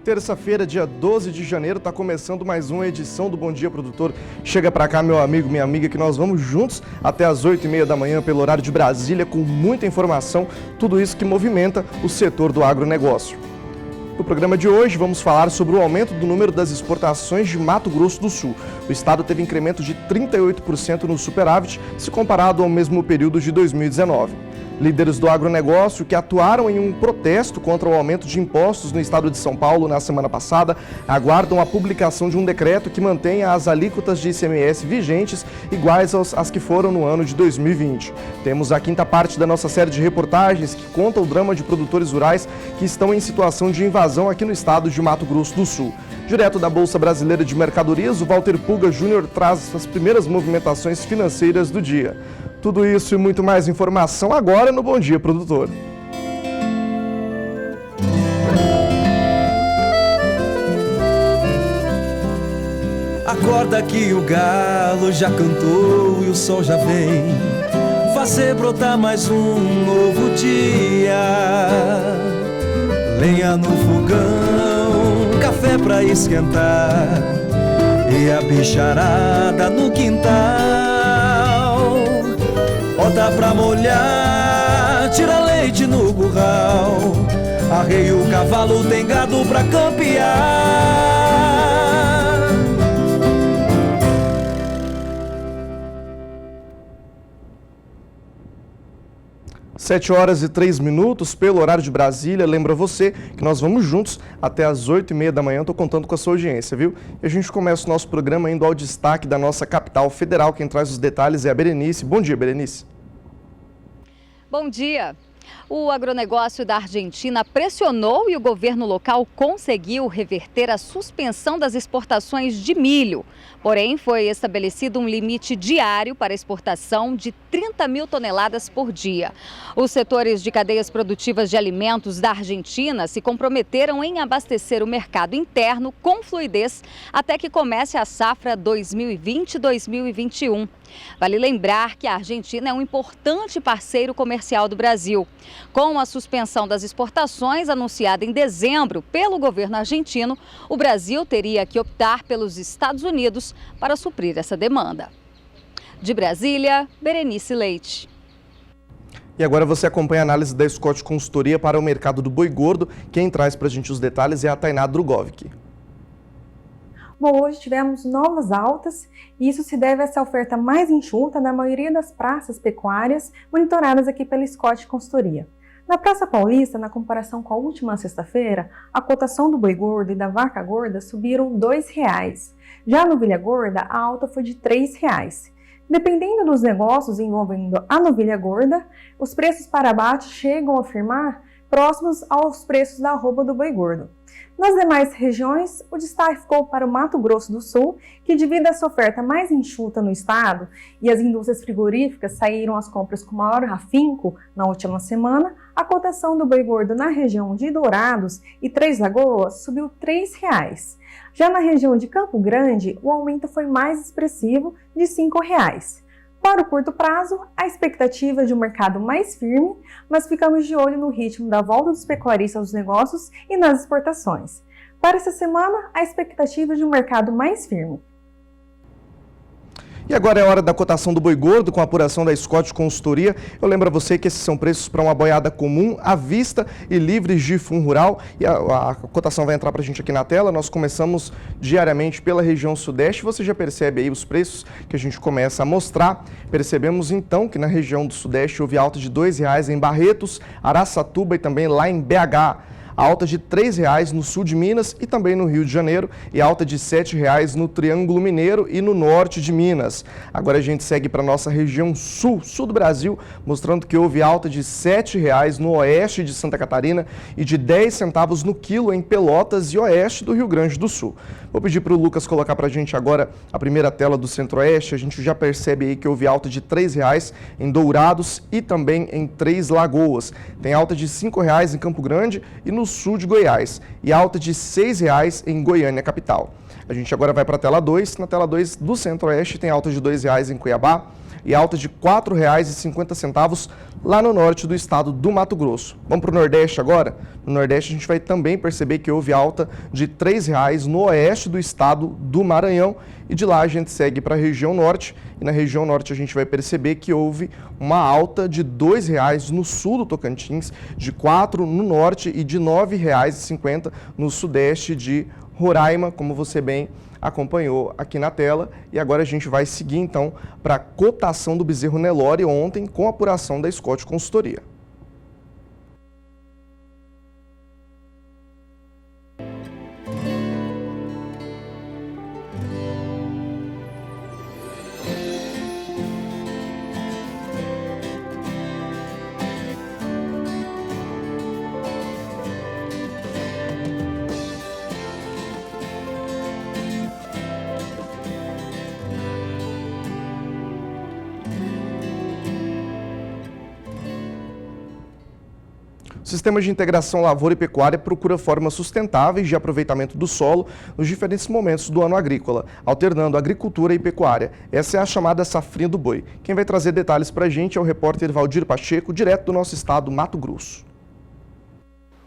terça-feira, dia 12 de janeiro, está começando mais uma edição do Bom Dia Produtor. Chega para cá, meu amigo, minha amiga, que nós vamos juntos até as 8h30 da manhã pelo horário de Brasília, com muita informação, tudo isso que movimenta o setor do agronegócio. No programa de hoje, vamos falar sobre o aumento do número das exportações de Mato Grosso do Sul. O estado teve incremento de 38% no superávit, se comparado ao mesmo período de 2019. Líderes do agronegócio que atuaram em um protesto contra o aumento de impostos no estado de São Paulo na semana passada aguardam a publicação de um decreto que mantenha as alíquotas de ICMS vigentes iguais às que foram no ano de 2020. Temos a quinta parte da nossa série de reportagens que conta o drama de produtores rurais que estão em situação de invasão aqui no estado de Mato Grosso do Sul. Direto da Bolsa Brasileira de Mercadorias, o Walter Puga Júnior traz as primeiras movimentações financeiras do dia. Tudo isso e muito mais informação agora no Bom Dia Produtor. Acorda que o galo já cantou e o sol já vem fazer brotar mais um novo dia. Lenha no fogão, café pra esquentar e a bicharada no quintal. Bota pra molhar, tira leite no curral, arreia o cavalo, tem gado pra campear. 7h03 pelo horário de Brasília. Lembra você que nós vamos juntos até as 8h30 da manhã. Estou contando com a sua audiência, viu? E a gente começa o nosso programa indo ao destaque da nossa capital federal. Quem traz os detalhes é a Berenice. Bom dia, Berenice. Bom dia. O agronegócio da Argentina pressionou e o governo local conseguiu reverter a suspensão das exportações de milho. Porém, foi estabelecido um limite diário para exportação de 30 mil toneladas por dia. Os setores de cadeias produtivas de alimentos da Argentina se comprometeram em abastecer o mercado interno com fluidez até que comece a safra 2020-2021. Vale lembrar que a Argentina é um importante parceiro comercial do Brasil. Com a suspensão das exportações anunciada em dezembro pelo governo argentino, o Brasil teria que optar pelos Estados Unidos para suprir essa demanda. De Brasília, Berenice Leite. E agora você acompanha a análise da Scott Consultoria para o mercado do boi gordo. Quem traz para a gente os detalhes é a Tainá Drugovic. Bom, hoje tivemos novas altas e isso se deve a essa oferta mais enxuta na maioria das praças pecuárias monitoradas aqui pela Scott Consultoria. Na Praça Paulista, na comparação com a última sexta-feira, a cotação do boi gordo e da vaca gorda subiram R$ 2,00. Já a novilha gorda, a alta foi de R$ 3,00. Dependendo dos negócios envolvendo a novilha gorda, os preços para abate chegam a firmar próximos aos preços da arroba do boi gordo. Nas demais regiões, o destaque ficou para o Mato Grosso do Sul, que devido a essa oferta mais enxuta no estado e as indústrias frigoríficas saíram às compras com maior afinco na última semana, a cotação do boi gordo na região de Dourados e Três Lagoas subiu R$ 3,00. Já na região de Campo Grande, o aumento foi mais expressivo, de R$ 5,00. Para o curto prazo, a expectativa é de um mercado mais firme, mas ficamos de olho no ritmo da volta dos pecuaristas aos negócios e nas exportações. Para essa semana, a expectativa é de um mercado mais firme. E agora é hora da cotação do boi gordo com a apuração da Scott Consultoria. Eu lembro a você que esses são preços para uma boiada comum, à vista e livres de fundo rural. E a cotação vai entrar para a gente aqui na tela. Nós começamos diariamente pela região sudeste. Você já percebe aí os preços que a gente começa a mostrar. Percebemos então que na região do sudeste houve alta de R$ 2,00 em Barretos, Araçatuba e também lá em BH. Alta de R$ 3,00 no sul de Minas e também no Rio de Janeiro e alta de R$ 7,00 no Triângulo Mineiro e no norte de Minas. Agora a gente segue para a nossa região sul do Brasil, mostrando que houve alta de R$ 7,00 no oeste de Santa Catarina e de 10 centavos no quilo em Pelotas e oeste do Rio Grande do Sul. Vou pedir para o Lucas colocar para a gente agora a primeira tela do Centro-Oeste. A gente já percebe aí que houve alta de R$ 3,00 em Dourados e também em Três Lagoas. Tem alta de R$ 5,00 em Campo Grande e no sul de Goiás e alta de R$ 6,00 em Goiânia, capital. A gente agora vai para a tela 2. Na tela 2 do Centro-Oeste tem alta de R$ 2,00 em Cuiabá e alta de R$ 4,50 lá no norte do estado do Mato Grosso. Vamos para o Nordeste agora? No Nordeste a gente vai também perceber que houve alta de R$ 3,00 no oeste do estado do Maranhão, e de lá a gente segue para a região norte, e na região norte a gente vai perceber que houve uma alta de R$ 2,00 no sul do Tocantins, de R$ 4,00 no norte e de R$ 9,50 no sudeste de Roraima, como você bem acompanhou aqui na tela. E agora a gente vai seguir então para a cotação do bezerro Nelore ontem com a apuração da Scott Consultoria. O Sistema de Integração Lavoura e Pecuária procura formas sustentáveis de aproveitamento do solo nos diferentes momentos do ano agrícola, alternando agricultura e pecuária. Essa é a chamada safrinha do boi. Quem vai trazer detalhes para a gente é o repórter Valdir Pacheco, direto do nosso estado, Mato Grosso.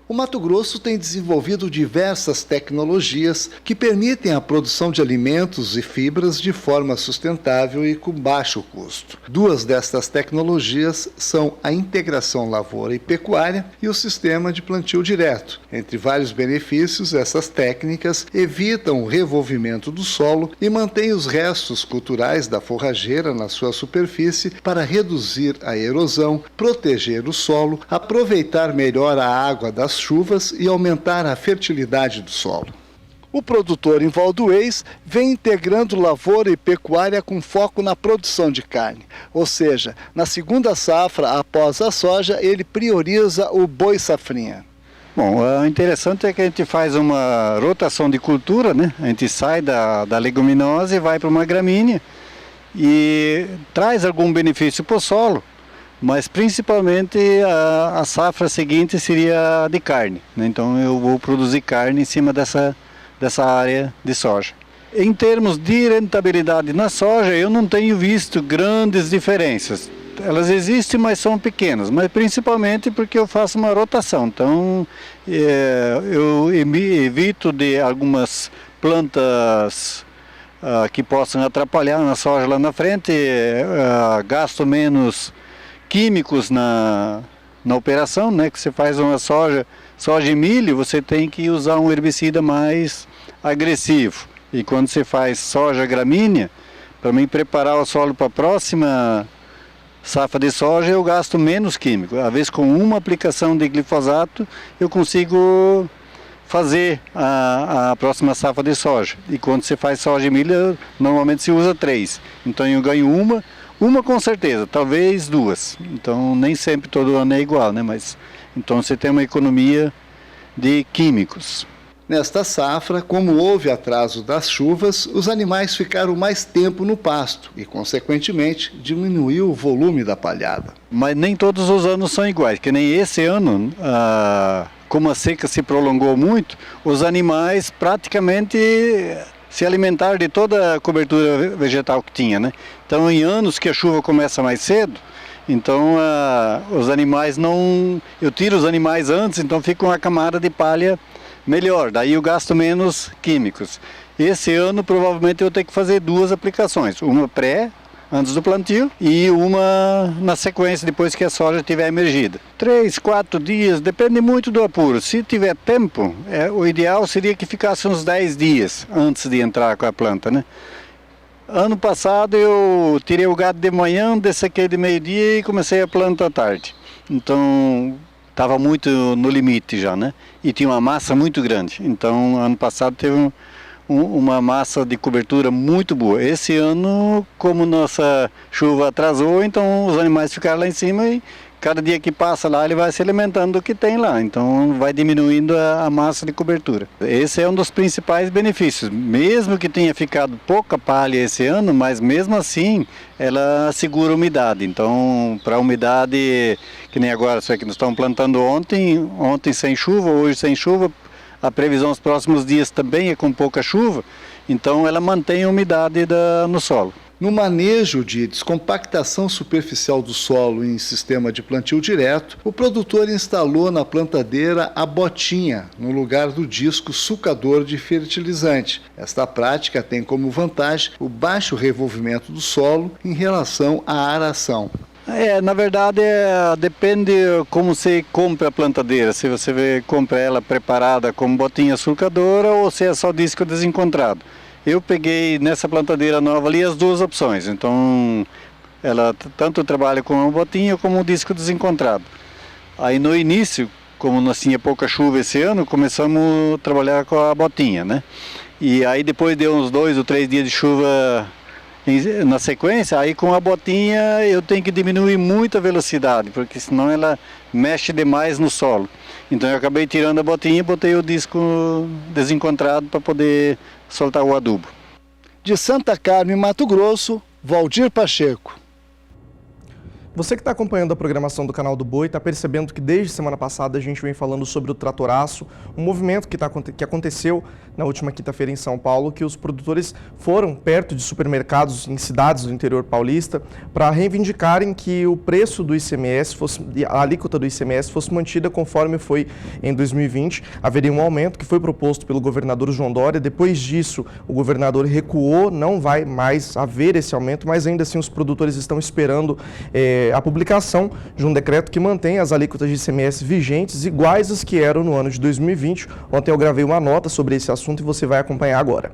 O Mato Grosso tem desenvolvido diversas tecnologias que permitem a produção de alimentos e fibras de forma sustentável e com baixo custo. Duas destas tecnologias são a integração lavoura e pecuária e o sistema de plantio direto. Entre vários benefícios, essas técnicas evitam o revolvimento do solo e mantêm os restos culturais da forrageira na sua superfície para reduzir a erosão, proteger o solo, aproveitar melhor a água das chuvas e aumentar a fertilidade do solo. O produtor em Valdoês vem integrando lavoura e pecuária com foco na produção de carne, ou seja, na segunda safra após a soja ele prioriza o boi safrinha. Bom, o interessante é que a gente faz uma rotação de cultura, né? A gente sai da leguminosa e vai para uma gramínea e traz algum benefício para o solo. Mas principalmente a safra seguinte seria de carne, né? Então eu vou produzir carne em cima dessa área de soja. Em termos de rentabilidade na soja, eu não tenho visto grandes diferenças. Elas existem, mas são pequenas, mas principalmente porque eu faço uma rotação. Então eu evito de algumas plantas que possam atrapalhar na soja lá na frente, gasto menos químicos na operação, né? Que você faz uma soja e milho, você tem que usar um herbicida mais agressivo. E quando você faz soja gramínea, para mim preparar o solo para a próxima safra de soja, eu gasto menos químico. Às vezes com uma aplicação de glifosato, eu consigo fazer a próxima safra de soja. E quando você faz soja e milho, normalmente se usa 3. Então eu ganho uma com certeza, talvez 2. Então nem sempre todo ano é igual, né? Mas então você tem uma economia de químicos. Nesta safra, como houve atraso das chuvas, os animais ficaram mais tempo no pasto e, consequentemente, diminuiu o volume da palhada. Mas nem todos os anos são iguais, que nem esse ano, como a seca se prolongou muito, os animais praticamente se alimentaram de toda a cobertura vegetal que tinha, né? Então, em anos que a chuva começa mais cedo, então os animais não... Eu tiro os animais antes, então fica uma camada de palha melhor, daí eu gasto menos químicos. Esse ano, provavelmente, eu vou ter que fazer 2 aplicações, uma antes do plantio, e uma na sequência, depois que a soja estiver emergida. 3, 4 dias, depende muito do apuro. Se tiver tempo, o ideal seria que ficasse uns 10 dias antes de entrar com a planta, né? Ano passado eu tirei o gado de manhã, dessequei de meio-dia e comecei a planta à tarde. Então estava muito no limite já, né? E tinha uma massa muito grande. Então ano passado teve uma massa de cobertura muito boa. Esse ano, como nossa chuva atrasou, então os animais ficaram lá em cima e cada dia que passa lá ele vai se alimentando do que tem lá, então vai diminuindo a massa de cobertura. Esse é um dos principais benefícios, mesmo que tenha ficado pouca palha esse ano, mas mesmo assim ela segura a umidade. Então, para a umidade, que nem agora, isso aqui nós estamos plantando ontem sem chuva, hoje sem chuva, a previsão nos próximos dias também é com pouca chuva, então ela mantém a umidade no solo. No manejo de descompactação superficial do solo em sistema de plantio direto, o produtor instalou na plantadeira a botinha, no lugar do disco sulcador de fertilizante. Esta prática tem como vantagem o baixo revolvimento do solo em relação à aração. Na verdade, depende como você compra a plantadeira, se você compra ela preparada com botinha sulcadora ou se é só disco desencontrado. Eu peguei nessa plantadeira nova ali as duas opções, então ela tanto trabalha com a botinha como o disco desencontrado. Aí no início, como nós tinha pouca chuva esse ano, começamos a trabalhar com a botinha, né? E aí depois de uns 2 ou 3 dias de chuva na sequência, aí com a botinha eu tenho que diminuir muito a velocidade, porque senão ela mexe demais no solo. Então eu acabei tirando a botinha e botei o disco desencontrado para poder soltar o adubo. De Santa Carmen, Mato Grosso, Valdir Pacheco. Você que está acompanhando a programação do Canal do Boi está percebendo que desde semana passada a gente vem falando sobre o tratoraço, um movimento que aconteceu na última quinta-feira em São Paulo, que os produtores foram perto de supermercados em cidades do interior paulista para reivindicarem que o preço do ICMS, a alíquota do ICMS fosse mantida conforme foi em 2020. Haveria um aumento que foi proposto pelo governador João Dória. Depois disso, o governador recuou, não vai mais haver esse aumento, mas ainda assim os produtores estão esperando a publicação de um decreto que mantém as alíquotas de ICMS vigentes, iguais às que eram no ano de 2020. Ontem eu gravei uma nota sobre esse assunto e você vai acompanhar agora.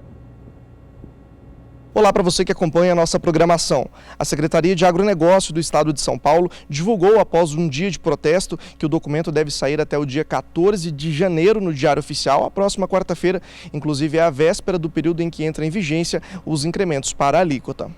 Olá para você que acompanha a nossa programação. A Secretaria de Agronegócio do Estado de São Paulo divulgou após um dia de protesto que o documento deve sair até o dia 14 de janeiro no Diário Oficial, a próxima quarta-feira, inclusive é a véspera do período em que entra em vigência os incrementos para a alíquota.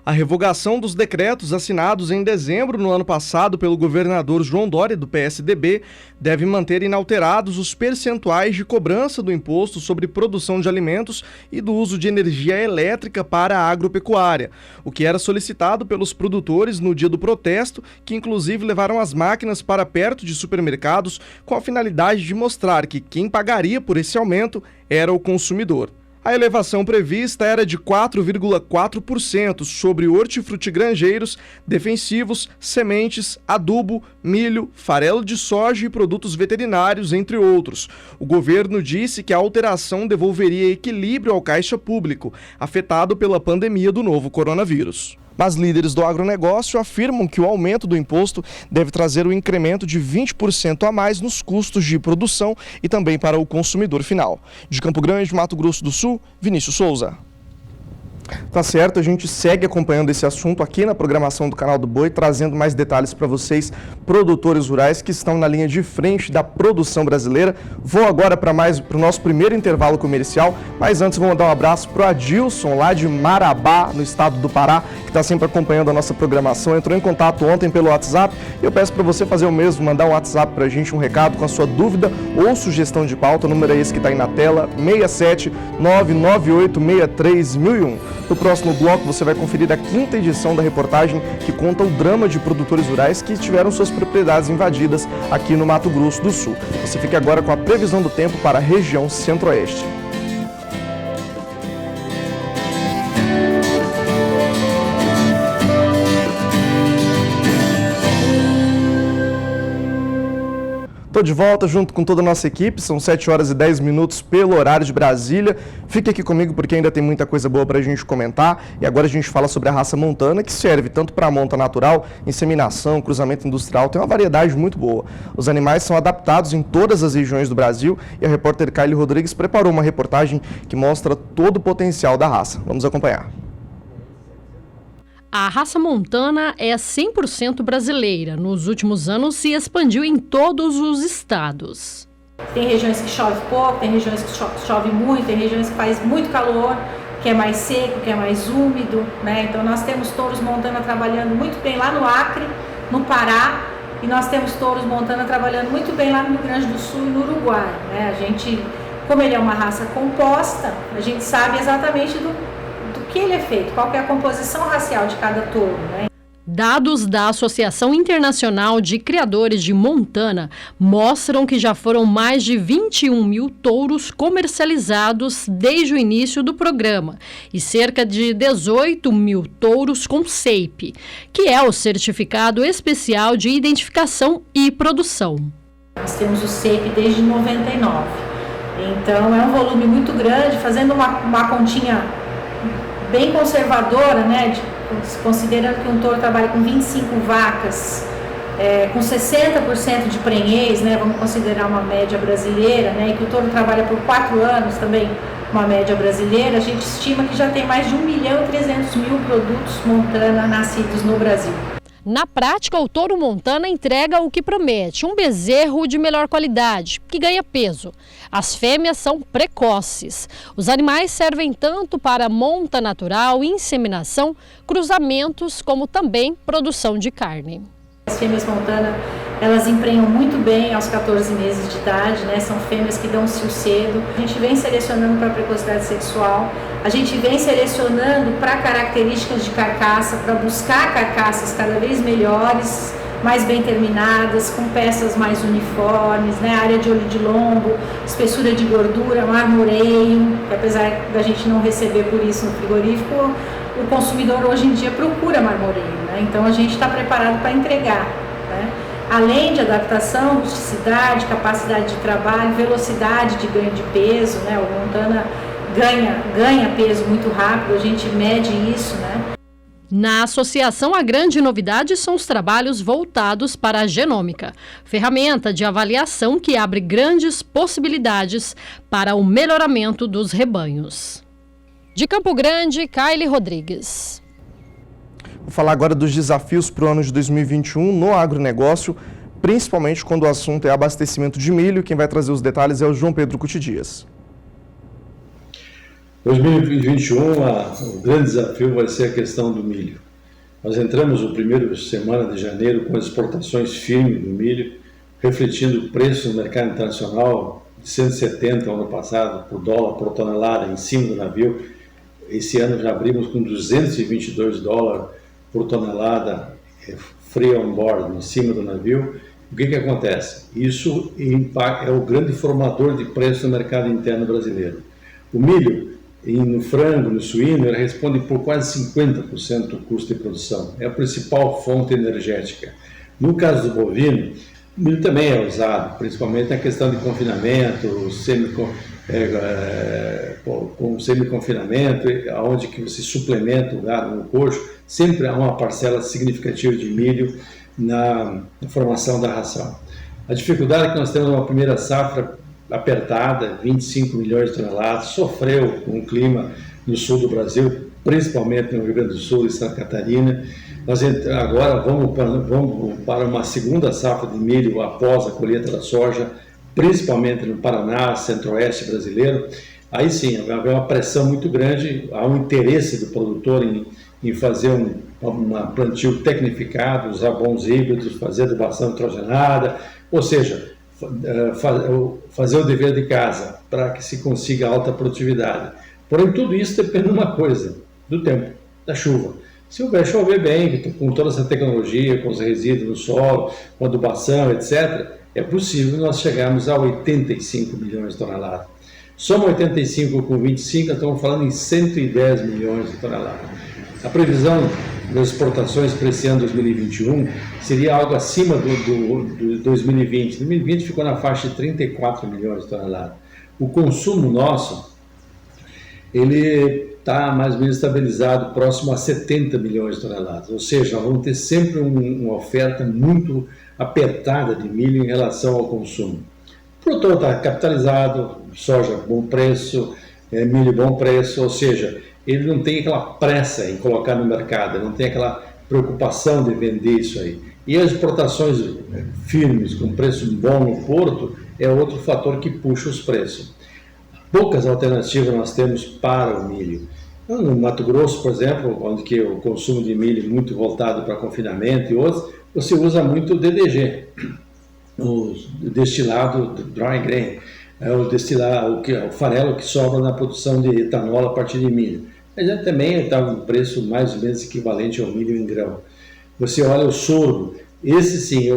A revogação dos decretos assinados em dezembro no ano passado pelo governador João Dória, do PSDB, deve manter inalterados os percentuais de cobrança do imposto sobre produção de alimentos e do uso de energia elétrica para a agropecuária, o que era solicitado pelos produtores no dia do protesto, que inclusive levaram as máquinas para perto de supermercados com a finalidade de mostrar que quem pagaria por esse aumento era o consumidor. A elevação prevista era de 4,4% sobre hortifrutigranjeiros, defensivos, sementes, adubo, milho, farelo de soja e produtos veterinários, entre outros. O governo disse que a alteração devolveria equilíbrio ao caixa público, afetado pela pandemia do novo coronavírus. Mas líderes do agronegócio afirmam que o aumento do imposto deve trazer um incremento de 20% a mais nos custos de produção e também para o consumidor final. De Campo Grande, Mato Grosso do Sul, Vinícius Souza. Tá certo, a gente segue acompanhando esse assunto aqui na programação do Canal do Boi, trazendo mais detalhes para vocês, produtores rurais que estão na linha de frente da produção brasileira. Vou agora para o nosso primeiro intervalo comercial, mas antes vou mandar um abraço para o Adilson, lá de Marabá, no estado do Pará, que está sempre acompanhando a nossa programação. Entrou em contato ontem pelo WhatsApp e eu peço para você fazer o mesmo, mandar um WhatsApp para a gente, um recado com a sua dúvida ou sugestão de pauta. O número é esse que está aí na tela, 67998631001. No próximo bloco você vai conferir a 5ª edição da reportagem que conta o drama de produtores rurais que tiveram suas propriedades invadidas aqui no Mato Grosso do Sul. Você fica agora com a previsão do tempo para a região centro-oeste. Estou de volta junto com toda a nossa equipe, são 7 horas e 10 minutos pelo horário de Brasília. Fique aqui comigo porque ainda tem muita coisa boa para a gente comentar. E agora a gente fala sobre a raça montana, que serve tanto para a monta natural, inseminação, cruzamento industrial, tem uma variedade muito boa. Os animais são adaptados em todas as regiões do Brasil e a repórter Kylie Rodrigues preparou uma reportagem que mostra todo o potencial da raça. Vamos acompanhar. A raça montana é 100% brasileira. Nos últimos anos se expandiu em todos os estados. Tem regiões que chove pouco, tem regiões que chove muito, tem regiões que faz muito calor, que é mais seco, que é mais úmido, né? Então nós temos touros montana trabalhando muito bem lá no Acre, no Pará, e nós temos touros montana trabalhando muito bem lá no Rio Grande do Sul e no Uruguai, né? A gente, como ele é uma raça composta, a gente sabe exatamente do que ele é feito, qual que é a composição racial de cada touro, né? Dados da Associação Internacional de Criadores de Montana mostram que já foram mais de 21 mil touros comercializados desde o início do programa e cerca de 18 mil touros com CEIP, que é o Certificado Especial de Identificação e Produção. Nós temos o CEIP desde 99, então é um volume muito grande, fazendo uma continha bem conservadora, né? Considerando que um touro trabalha com 25 vacas, com 60% de prenhez, né, vamos considerar uma média brasileira, né, e que o touro trabalha por 4 anos também, uma média brasileira, a gente estima que já tem mais de 1.300.000 produtos Montana nascidos no Brasil. Na prática, o touro Montana entrega o que promete, um bezerro de melhor qualidade, que ganha peso. As fêmeas são precoces. Os animais servem tanto para monta natural, inseminação, cruzamentos, como também produção de carne. As fêmeas Montana, elas emprenham muito bem aos 14 meses de idade, né? São fêmeas que dão cio cedo. A gente vem selecionando para precocidade sexual, a gente vem selecionando para características de carcaça, para buscar carcaças cada vez melhores, mais bem terminadas, com peças mais uniformes, né? Área de olho de lombo, espessura de gordura, marmoreio, que apesar da gente não receber por isso no frigorífico, o consumidor hoje em dia procura marmoreio, né? Então a gente está preparado para entregar, né? Além de adaptação, rusticidade, capacidade de trabalho, velocidade de ganho de peso, né? O Montana ganha peso muito rápido, a gente mede isso, né? Na associação, a grande novidade são os trabalhos voltados para a genômica, ferramenta de avaliação que abre grandes possibilidades para o melhoramento dos rebanhos. De Campo Grande, Kaile Rodrigues. Vou falar agora dos desafios para o ano de 2021 no agronegócio, principalmente quando o assunto é abastecimento de milho. Quem vai trazer os detalhes é o João Pedro Cuti Dias. 2021, o grande desafio vai ser a questão do milho. Nós entramos no primeiro semana de janeiro com as exportações firmes do milho, refletindo o preço no mercado internacional de 170 ano passado por dólar por tonelada em cima do navio. Esse ano já abrimos com 222 dólares por tonelada free on board em cima do navio. O que acontece? Isso é o grande formador de preço no mercado interno brasileiro. O milho, no frango, no suíno, ele responde por quase 50% do custo de produção. É a principal fonte energética. No caso do bovino, o milho também é usado, principalmente na questão de confinamento, com semi-confinamento, onde que você suplementa o gado no coxo, sempre há uma parcela significativa de milho na formação da ração. A dificuldade é que nós temos uma primeira safra apertada, 25 milhões de toneladas, sofreu com o clima no sul do Brasil, principalmente no Rio Grande do Sul e Santa Catarina. Nós agora vamos para uma segunda safra de milho após a colheita da soja, principalmente no Paraná, centro-oeste brasileiro. Aí sim, haverá uma pressão muito grande, há um interesse do produtor em fazer um plantio tecnificado, usar bons híbridos, fazer adubação nitrogenada, ou seja, fazer o dever de casa para que se consiga alta produtividade. Porém, tudo isso depende de uma coisa, do tempo, da chuva. Se houver chover bem, com toda essa tecnologia, com os resíduos no solo, com adubação, etc., é possível nós chegarmos a 85 milhões de toneladas. Soma 85 com 25, estamos falando em 110 milhões de toneladas. A previsão das exportações para esse ano 2021 seria algo acima do 2020. 2020 ficou na faixa de 34 milhões de toneladas. O consumo nosso, ele está mais ou menos estabilizado próximo a 70 milhões de toneladas. Ou seja, vamos ter sempre uma oferta muito apertada de milho em relação ao consumo. O produtor está capitalizado, soja bom preço, milho bom preço, ou seja, ele não tem aquela pressa em colocar no mercado, não tem aquela preocupação de vender isso aí. E as exportações firmes, com preço bom no porto, é outro fator que puxa os preços. Poucas alternativas nós temos para o milho. No Mato Grosso, por exemplo, onde que o consumo de milho é muito voltado para confinamento e outros, você usa muito o DDG, o destilado dry grain, o farelo que sobra na produção de etanol a partir de milho. Mas também está um preço mais ou menos equivalente ao milho em grão. Você olha o sorgo, esse sim,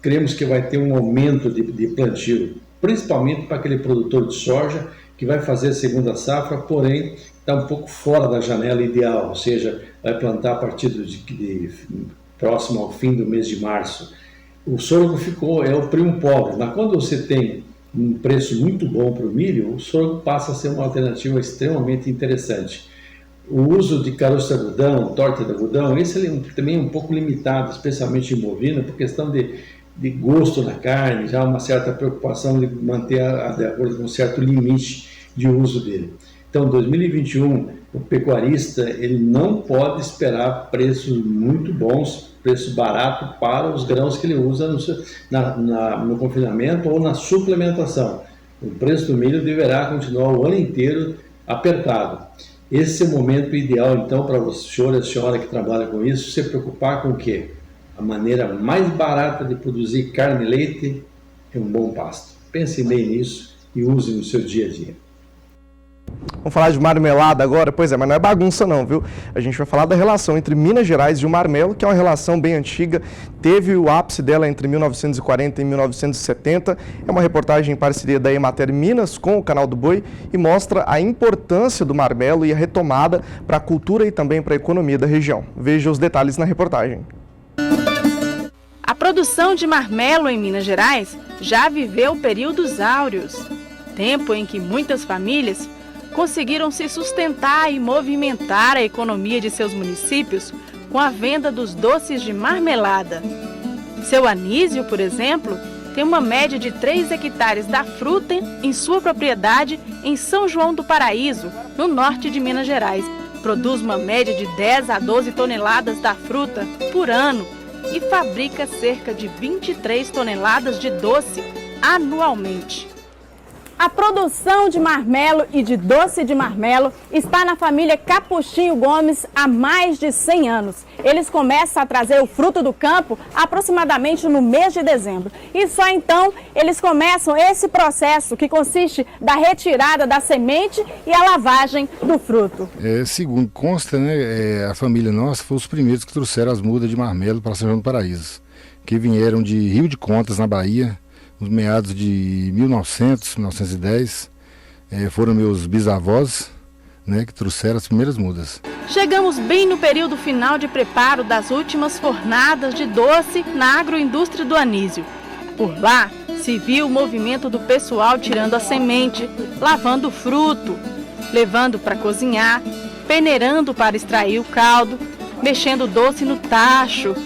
cremos que vai ter um aumento de plantio, principalmente para aquele produtor de soja que vai fazer a segunda safra, porém está um pouco fora da janela ideal, ou seja, vai plantar a partir de próximo ao fim do mês de março. O sorgo é o primo pobre, mas quando você tem um preço muito bom para o milho, o sorgo passa a ser uma alternativa extremamente interessante. O uso de caroço de algodão, torta de algodão, esse também é um pouco limitado, especialmente em bovina, por questão de gosto na carne, já uma certa preocupação de manter de acordo com um certo limite de uso dele. Então, 2021, o pecuarista ele não pode esperar preços muito bons, preço barato para os grãos que ele usa no confinamento ou na suplementação. O preço do milho deverá continuar o ano inteiro apertado. Esse é o momento ideal, então, para o senhor e a senhora que trabalha com isso, se preocupar com o quê? A maneira mais barata de produzir carne e leite é um bom pasto. Pense bem nisso e use no seu dia a dia. Vamos falar de marmelada agora? Pois é, mas não é bagunça não, viu? A gente vai falar da relação entre Minas Gerais e o marmelo, que é uma relação bem antiga, teve o ápice dela entre 1940 e 1970. É uma reportagem em parceria da Emater Minas com o Canal do Boi e mostra a importância do marmelo e a retomada para a cultura e também para a economia da região. Veja os detalhes na reportagem. A produção de marmelo em Minas Gerais já viveu períodos áureos, tempo em que muitas famílias conseguiram se sustentar e movimentar a economia de seus municípios com a venda dos doces de marmelada. Seu Anísio, por exemplo, tem uma média de 3 hectares da fruta em sua propriedade em São João do Paraíso, no norte de Minas Gerais. Produz uma média de 10 a 12 toneladas da fruta por ano e fabrica cerca de 23 toneladas de doce anualmente. A produção de marmelo e de doce de marmelo está na família Capuchinho Gomes há mais de 100 anos. Eles começam a trazer o fruto do campo aproximadamente no mês de dezembro. E só então eles começam esse processo que consiste da retirada da semente e a lavagem do fruto. Segundo consta, a família nossa foi os primeiros que trouxeram as mudas de marmelo para São João do Paraíso, que vieram de Rio de Contas, na Bahia, nos meados de 1910, foram meus bisavós, que trouxeram as primeiras mudas. Chegamos bem no período final de preparo das últimas fornadas de doce na agroindústria do Anísio. Por lá, se viu o movimento do pessoal tirando a semente, lavando o fruto, levando para cozinhar, peneirando para extrair o caldo, mexendo o doce no tacho.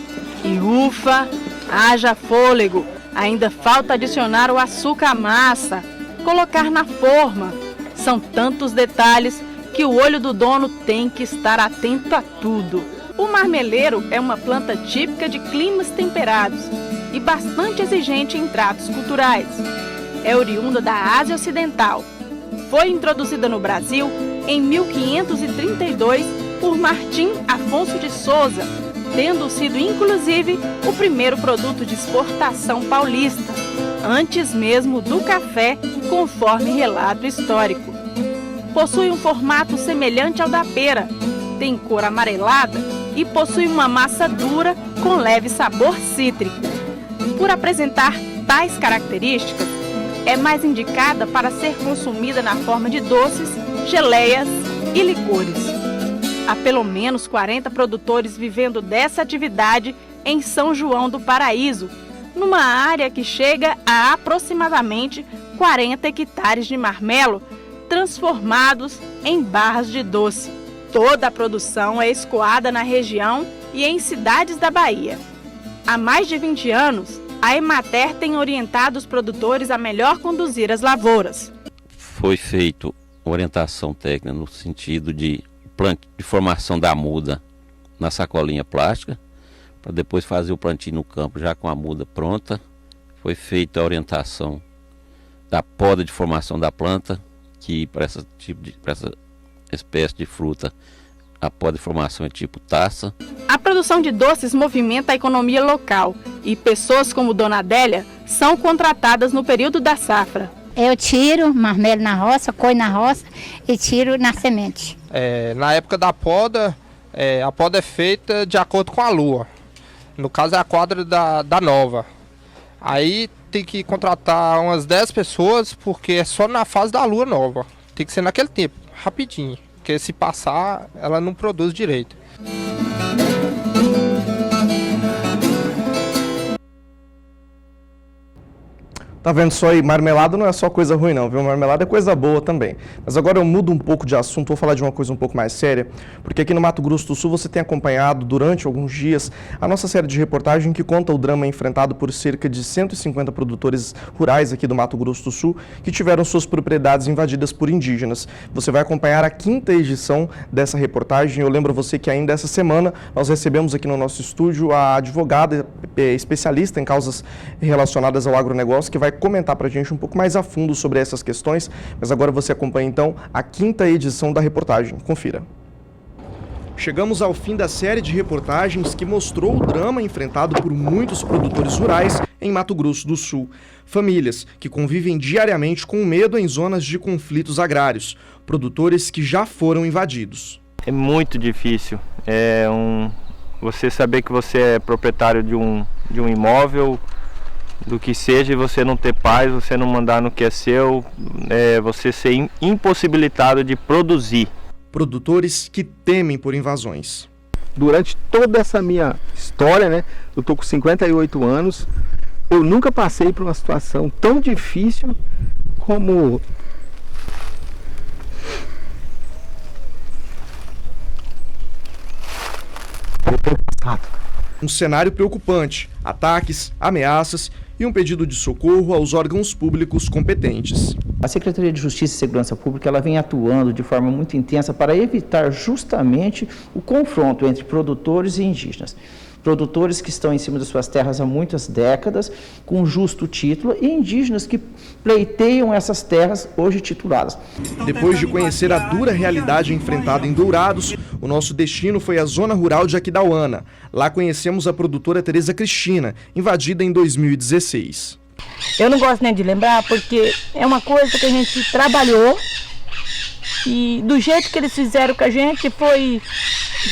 E ufa, haja fôlego! Ainda falta adicionar o açúcar à massa, colocar na forma. São tantos detalhes que o olho do dono tem que estar atento a tudo. O marmeleiro é uma planta típica de climas temperados e bastante exigente em tratos culturais. É oriunda da Ásia Ocidental. Foi introduzida no Brasil em 1532 por Martim Afonso de Souza, tendo sido inclusive o primeiro produto de exportação paulista, antes mesmo do café, conforme relato histórico. Possui um formato semelhante ao da pera, tem cor amarelada e possui uma massa dura com leve sabor cítrico. Por apresentar tais características, é mais indicada para ser consumida na forma de doces, geleias e licores. Há pelo menos 40 produtores vivendo dessa atividade em São João do Paraíso, numa área que chega a aproximadamente 40 hectares de marmelo transformados em barras de doce. Toda a produção é escoada na região e em cidades da Bahia. Há mais de 20 anos, a Emater tem orientado os produtores a melhor conduzir as lavouras. Foi feita orientação técnica no sentido de formação da muda na sacolinha plástica, para depois fazer o plantio no campo já com a muda pronta. Foi feita a orientação da poda de formação da planta, que para essa espécie de fruta a poda de formação é tipo taça. A produção de doces movimenta a economia local e pessoas como Dona Adélia são contratadas no período da safra. Eu tiro marmelo na roça, coio na roça e tiro na semente. Na época da poda, a poda é feita de acordo com a lua. No caso é a quadra da Nova. Aí tem que contratar umas 10 pessoas, porque é só na fase da lua nova. Tem que ser naquele tempo, rapidinho. Porque se passar, ela não produz direito. Tá vendo só aí, marmelada não é só coisa ruim não, viu? Marmelada é coisa boa também. Mas agora eu mudo um pouco de assunto, vou falar de uma coisa um pouco mais séria, porque aqui no Mato Grosso do Sul você tem acompanhado durante alguns dias a nossa série de reportagem que conta o drama enfrentado por cerca de 150 produtores rurais aqui do Mato Grosso do Sul que tiveram suas propriedades invadidas por indígenas. Você vai acompanhar a 5ª edição dessa reportagem. Eu lembro você que ainda essa semana nós recebemos aqui no nosso estúdio a advogada especialista em causas relacionadas ao agronegócio que vai comentar para a gente um pouco mais a fundo sobre essas questões, mas agora você acompanha então a 5ª edição da reportagem. Confira. Chegamos ao fim da série de reportagens que mostrou o drama enfrentado por muitos produtores rurais em Mato Grosso do Sul. Famílias que convivem diariamente com medo em zonas de conflitos agrários, produtores que já foram invadidos. É muito difícil. Você saber que você é proprietário de um imóvel, do que seja, e você não ter paz, você não mandar no que é seu, você ser impossibilitado de produzir. Produtores que temem por invasões. Durante toda essa minha história, né, eu tô com 58 anos, eu nunca passei por uma situação tão difícil como um cenário preocupante, ataques, ameaças e um pedido de socorro aos órgãos públicos competentes. A Secretaria de Justiça e Segurança Pública ela vem atuando de forma muito intensa para evitar justamente o confronto entre produtores e indígenas. Produtores que estão em cima das suas terras há muitas décadas, com justo título, e indígenas que pleiteiam essas terras hoje tituladas. Depois de conhecer a dura realidade enfrentada em Dourados, o nosso destino foi a zona rural de Aquidauana. Lá conhecemos a produtora Tereza Cristina, invadida em 2016. Eu não gosto nem de lembrar, porque é uma coisa que a gente trabalhou e do jeito que eles fizeram com a gente foi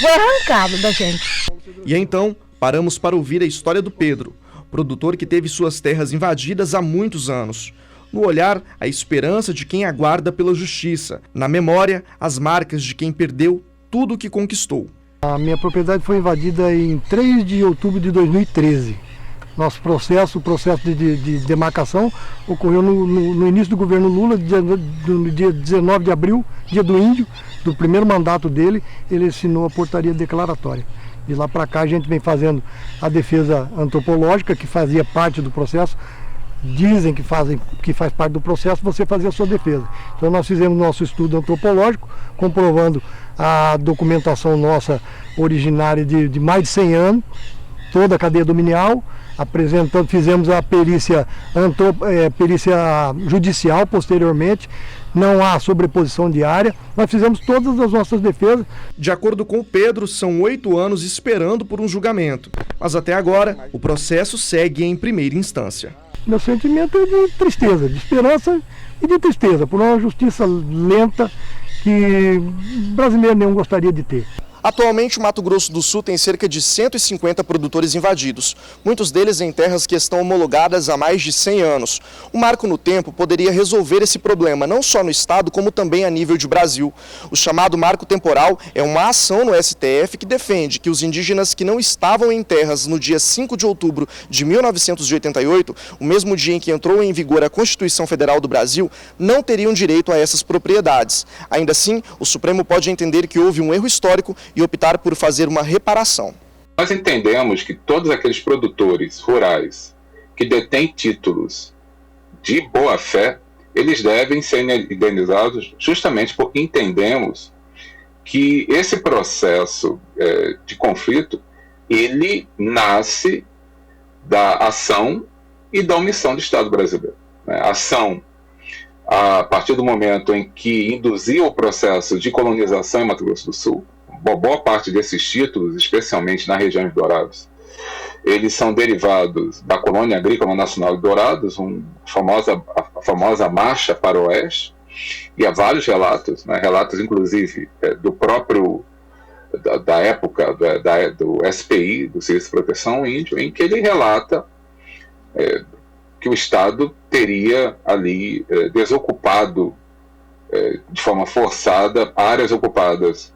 arrancado da gente. E então, paramos para ouvir a história do Pedro, produtor que teve suas terras invadidas há muitos anos. No olhar, a esperança de quem aguarda pela justiça. Na memória, as marcas de quem perdeu tudo o que conquistou. A minha propriedade foi invadida em 3 de outubro de 2013. Nosso processo, o processo de demarcação, ocorreu no início do governo Lula, no dia 19 de abril, dia do índio, do primeiro mandato dele, ele assinou a portaria declaratória. De lá para cá a gente vem fazendo a defesa antropológica, que fazia parte do processo. Dizem que faz parte do processo você fazer a sua defesa. Então nós fizemos nosso estudo antropológico, comprovando a documentação nossa originária de mais de 100 anos, toda a cadeia dominial, apresentando, fizemos a perícia judicial posteriormente. Não há sobreposição de área, nós fizemos todas as nossas defesas. De acordo com o Pedro, são 8 anos esperando por um julgamento. Mas até agora, o processo segue em primeira instância. Meu sentimento é de tristeza, de esperança e de tristeza, por uma justiça lenta que brasileiro nenhum gostaria de ter. Atualmente, o Mato Grosso do Sul tem cerca de 150 produtores invadidos, muitos deles em terras que estão homologadas há mais de 100 anos. O marco no tempo poderia resolver esse problema, não só no estado, como também a nível de Brasil. O chamado marco temporal é uma ação no STF que defende que os indígenas que não estavam em terras no dia 5 de outubro de 1988, o mesmo dia em que entrou em vigor a Constituição Federal do Brasil, não teriam direito a essas propriedades. Ainda assim, o Supremo pode entender que houve um erro histórico e optar por fazer uma reparação. Nós entendemos que todos aqueles produtores rurais que detêm títulos de boa-fé, eles devem ser indenizados justamente porque entendemos que esse processo de conflito, ele nasce da ação e da omissão do Estado brasileiro. A ação, a partir do momento em que induziu o processo de colonização em Mato Grosso do Sul, boa parte desses títulos, especialmente na região de Dourados, eles são derivados da Colônia Agrícola Nacional de Dourados, a famosa marcha para o oeste, e há vários relatos, né, relatos inclusive do próprio da época do SPI, do Serviço de Proteção Índio, em que ele relata que o Estado teria ali desocupado de forma forçada áreas ocupadas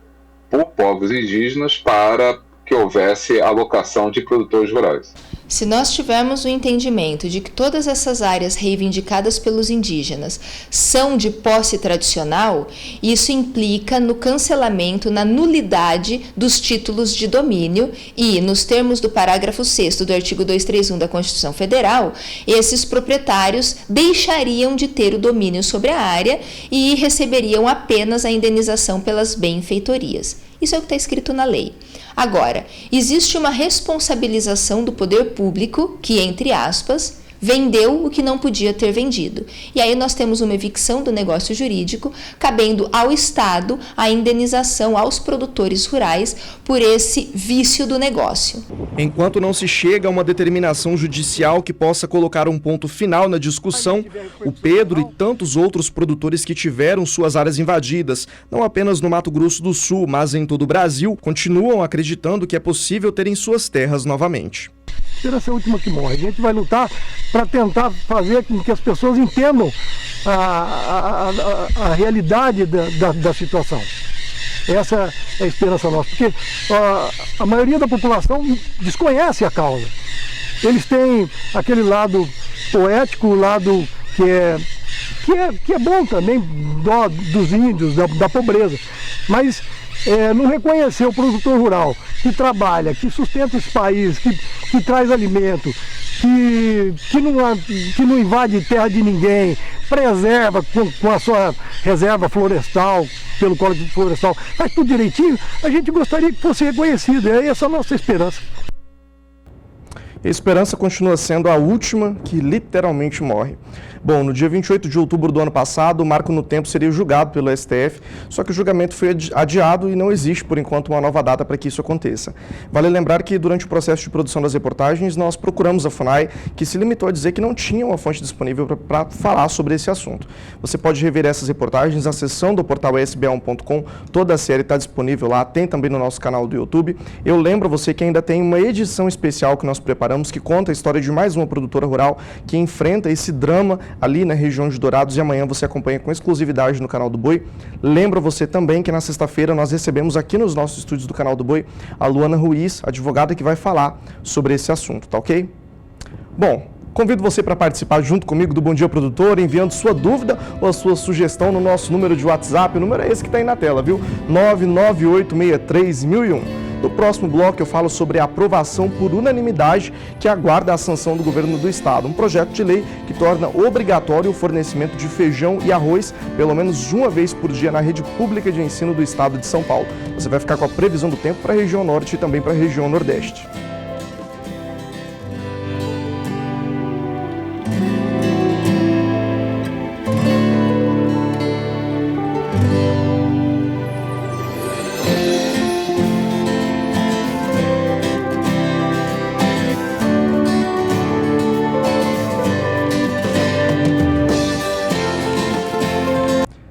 por povos indígenas para que houvesse alocação de produtores rurais. Se nós tivermos o entendimento de que todas essas áreas reivindicadas pelos indígenas são de posse tradicional, isso implica no cancelamento, na nulidade dos títulos de domínio e, nos termos do parágrafo 6º do artigo 231 da Constituição Federal, esses proprietários deixariam de ter o domínio sobre a área e receberiam apenas a indenização pelas benfeitorias. Isso é o que está escrito na lei. Agora, existe uma responsabilização do poder público que, entre aspas, vendeu o que não podia ter vendido. E aí nós temos uma evicção do negócio jurídico, cabendo ao Estado a indenização aos produtores rurais por esse vício do negócio. Enquanto não se chega a uma determinação judicial que possa colocar um ponto final na discussão, o Pedro e tantos outros produtores que tiveram suas áreas invadidas, não apenas no Mato Grosso do Sul, mas em todo o Brasil, continuam acreditando que é possível terem suas terras novamente. Esperança é a última que morre. A gente vai lutar para tentar fazer com que as pessoas entendam a realidade da situação. Essa é a esperança nossa, porque a maioria da população desconhece a causa. Eles têm aquele lado poético, o lado que é bom também, dos índios, da pobreza, mas não reconhecer o produtor rural que trabalha, que sustenta esse país, que traz alimento, que não invade terra de ninguém, preserva com a sua reserva florestal, pelo Código Florestal, faz tudo direitinho, a gente gostaria que fosse reconhecido. É essa a nossa esperança. A esperança continua sendo a última que literalmente morre. Bom, no dia 28 de outubro do ano passado, o marco no tempo seria julgado pelo STF, só que o julgamento foi adiado e não existe, por enquanto, uma nova data para que isso aconteça. Vale lembrar que, durante o processo de produção das reportagens, nós procuramos a FUNAI, que se limitou a dizer que não tinha uma fonte disponível para falar sobre esse assunto. Você pode rever essas reportagens acessando o portal sba1.com, toda a série está disponível lá, tem também no nosso canal do YouTube. Eu lembro a você que ainda tem uma edição especial que nós preparamos, que conta a história de mais uma produtora rural que enfrenta esse drama ali na região de Dourados, e amanhã você acompanha com exclusividade no Canal do Boi. Lembro você também que na sexta-feira nós recebemos aqui nos nossos estúdios do Canal do Boi a Luana Ruiz, advogada que vai falar sobre esse assunto, tá ok? Bom, convido você para participar junto comigo do Bom Dia Produtor, enviando sua dúvida ou a sua sugestão no nosso número de WhatsApp. O número é esse que está aí na tela, viu? 998631001. No próximo bloco eu falo sobre a aprovação por unanimidade que aguarda a sanção do governo do estado. Um projeto de lei que torna obrigatório o fornecimento de feijão e arroz pelo menos uma vez por dia na rede pública de ensino do estado de São Paulo. Você vai ficar com a previsão do tempo para a região norte e também para a região nordeste.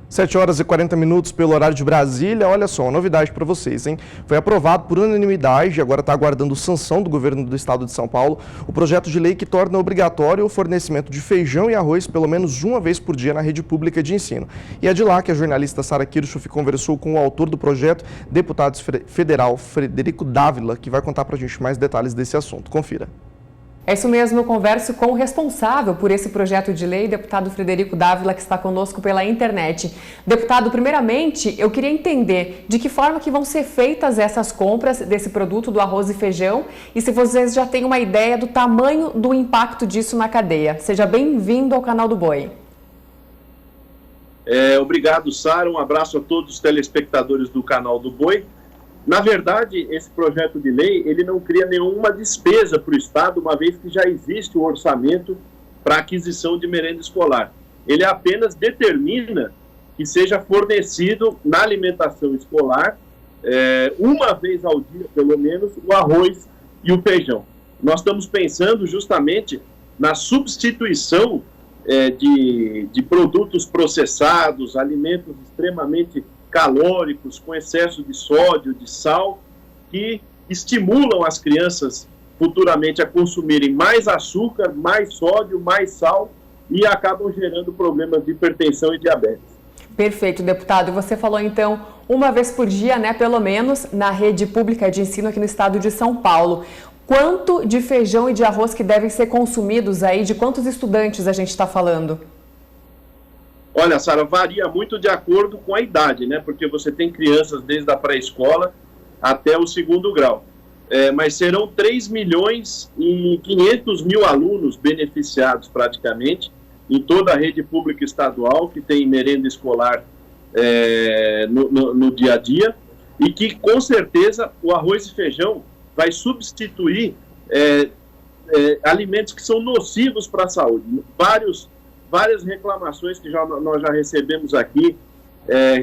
Sete horas e 40 minutos pelo horário de Brasília. Olha só, uma novidade para vocês, hein? Foi aprovado por unanimidade e agora está aguardando sanção do governo do estado de São Paulo o projeto de lei que torna obrigatório o fornecimento de feijão e arroz pelo menos uma vez por dia na rede pública de ensino. E é de lá que a jornalista Sara Kirchhoff conversou com o autor do projeto, deputado federal Frederico Dávila, que vai contar para a gente mais detalhes desse assunto. Confira. É isso mesmo, eu converso com o responsável por esse projeto de lei, deputado Frederico Dávila, que está conosco pela internet. Deputado, primeiramente, eu queria entender de que forma que vão ser feitas essas compras desse produto do arroz e feijão e se vocês já têm uma ideia do tamanho do impacto disso na cadeia. Seja bem-vindo ao Canal do Boi. Obrigado, Sara. Um abraço a todos os telespectadores do Canal do Boi. Na verdade, esse projeto de lei, ele não cria nenhuma despesa para o Estado, uma vez que já existe o orçamento para aquisição de merenda escolar. Ele apenas determina que seja fornecido na alimentação escolar, uma vez ao dia, pelo menos, o arroz e o feijão. Nós estamos pensando justamente na substituição de produtos processados, alimentos extremamente calóricos, com excesso de sódio, de sal, que estimulam as crianças futuramente a consumirem mais açúcar, mais sódio, mais sal e acabam gerando problemas de hipertensão e diabetes. Perfeito, deputado. Você falou então uma vez por dia, né, pelo menos, na rede pública de ensino aqui no estado de São Paulo. Quanto de feijão e de arroz que devem ser consumidos aí? De quantos estudantes a gente está falando? Olha, Sara, varia muito de acordo com a idade, né? Porque você tem crianças desde a pré-escola até o segundo grau. Mas serão 3.500.000 alunos beneficiados praticamente em toda a rede pública estadual que tem merenda escolar no dia a dia e que com certeza o arroz e feijão vai substituir alimentos que são nocivos para a saúde. Várias reclamações que nós já recebemos aqui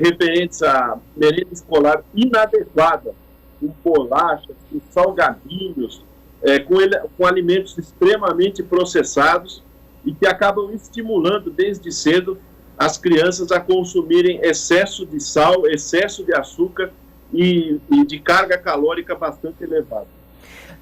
referentes a merenda escolar inadequada, com bolachas, com salgadinhos, com alimentos extremamente processados e que acabam estimulando desde cedo as crianças a consumirem excesso de sal, excesso de açúcar e de carga calórica bastante elevada.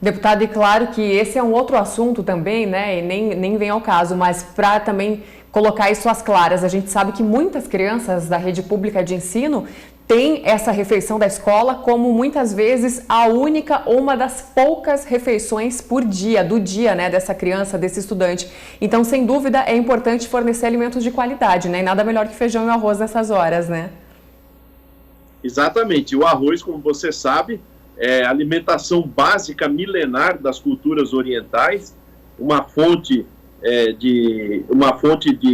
Deputado, e claro que esse é um outro assunto também, né, e nem vem ao caso, mas para também colocar isso às claras, a gente sabe que muitas crianças da rede pública de ensino têm essa refeição da escola como muitas vezes a única ou uma das poucas refeições por dia, do dia, né, dessa criança, desse estudante. Então, sem dúvida, é importante fornecer alimentos de qualidade, né, e nada melhor que feijão e arroz nessas horas, né? Exatamente. O arroz, como você sabe, é a alimentação básica milenar das culturas orientais, uma fonte de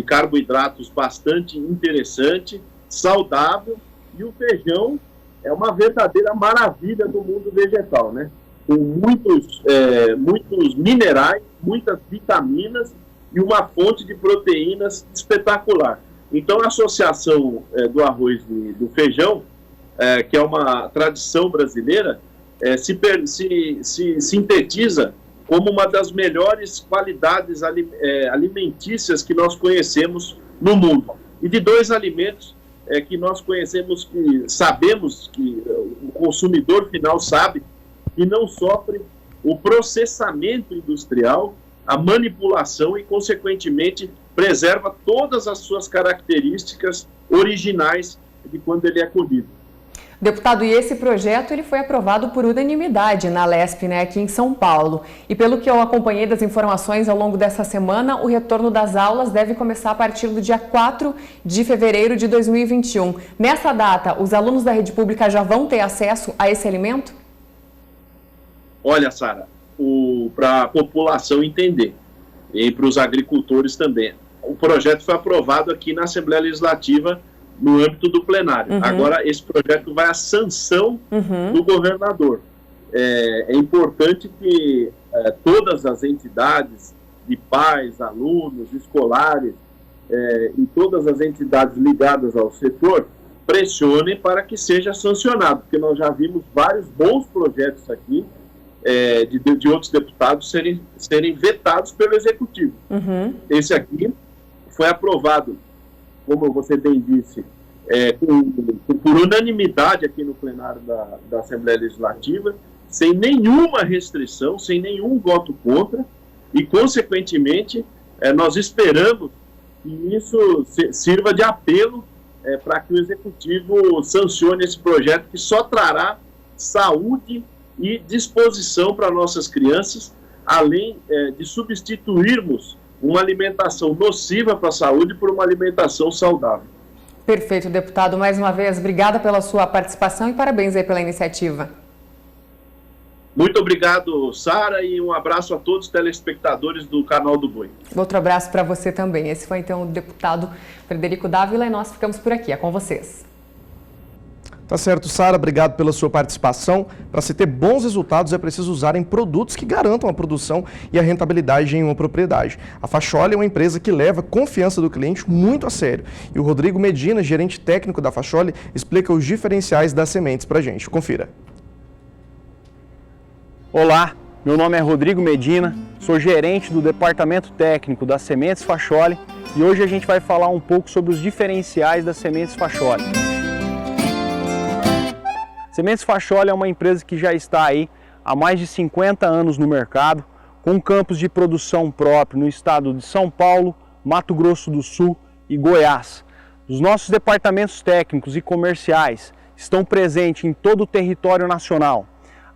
carboidratos bastante interessante, saudável, e o feijão é uma verdadeira maravilha do mundo vegetal, né? Com muitos minerais, muitas vitaminas e uma fonte de proteínas espetacular. Então, a associação do arroz e do feijão, que é uma tradição brasileira, se sintetiza como uma das melhores qualidades alimentícias que nós conhecemos no mundo. E de dois alimentos que nós conhecemos, que sabemos, que o consumidor final sabe, que não sofre o processamento industrial, a manipulação e, consequentemente, preserva todas as suas características originais de quando ele é colhido. Deputado, e esse projeto ele foi aprovado por unanimidade na Lesp, né, aqui em São Paulo. E pelo que eu acompanhei das informações ao longo dessa semana, o retorno das aulas deve começar a partir do dia 4 de fevereiro de 2021. Nessa data, os alunos da rede pública já vão ter acesso a esse alimento? Olha, Sara, para a população entender e para os agricultores também, o projeto foi aprovado aqui na Assembleia Legislativa no âmbito do plenário. Uhum. Agora, esse projeto vai à sanção do governador. É importante que todas as entidades de pais, alunos, escolares e todas as entidades ligadas ao setor pressionem para que seja sancionado, porque nós já vimos vários bons projetos aqui de outros deputados serem vetados pelo Executivo. Uhum. Esse aqui foi aprovado, como você bem disse, por unanimidade aqui no plenário da Assembleia Legislativa, sem nenhuma restrição, sem nenhum voto contra, e, consequentemente, nós esperamos que isso sirva de apelo para que o Executivo sancione esse projeto, que só trará saúde e disposição para nossas crianças, além de substituirmos uma alimentação nociva para a saúde por uma alimentação saudável. Perfeito, deputado. Mais uma vez, obrigada pela sua participação e parabéns aí pela iniciativa. Muito obrigado, Sara, e um abraço a todos os telespectadores do Canal do Boi. Outro abraço para você também. Esse foi então o deputado Frederico Dávila e nós ficamos por aqui. É com vocês. Tá certo, Sara, obrigado pela sua participação. Para se ter bons resultados é preciso usar produtos que garantam a produção e a rentabilidade em uma propriedade. A Facholi é uma empresa que leva a confiança do cliente muito a sério. E o Rodrigo Medina, gerente técnico da Facholi, explica os diferenciais das sementes para a gente. Confira. Olá, meu nome é Rodrigo Medina, sou gerente do departamento técnico das sementes Facholi e hoje a gente vai falar um pouco sobre os diferenciais das sementes Facholi. Sementes Facholi é uma empresa que já está aí há mais de 50 anos no mercado, com campos de produção próprio no estado de São Paulo, Mato Grosso do Sul e Goiás. Os nossos departamentos técnicos e comerciais estão presentes em todo o território nacional.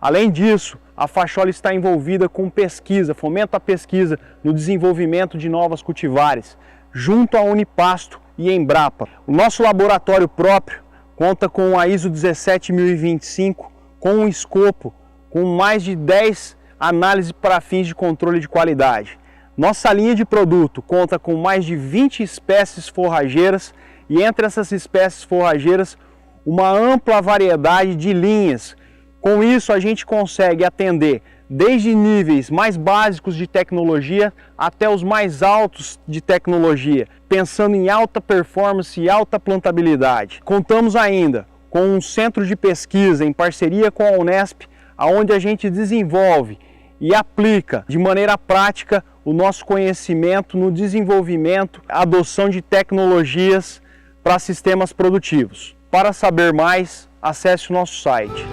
Além disso, a Facholi está envolvida com pesquisa, fomenta a pesquisa no desenvolvimento de novas cultivares, junto à Unipasto e Embrapa. O nosso laboratório próprio conta com a ISO 17025, com um escopo com mais de 10 análises para fins de controle de qualidade. Nossa linha de produto conta com mais de 20 espécies forrageiras e entre essas espécies forrageiras uma ampla variedade de linhas. Com isso a gente consegue atender desde níveis mais básicos de tecnologia até os mais altos de tecnologia, pensando em alta performance e alta plantabilidade. Contamos ainda com um centro de pesquisa em parceria com a Unesp, onde a gente desenvolve e aplica de maneira prática o nosso conhecimento no desenvolvimento, adoção de tecnologias para sistemas produtivos. Para saber mais, acesse o nosso site.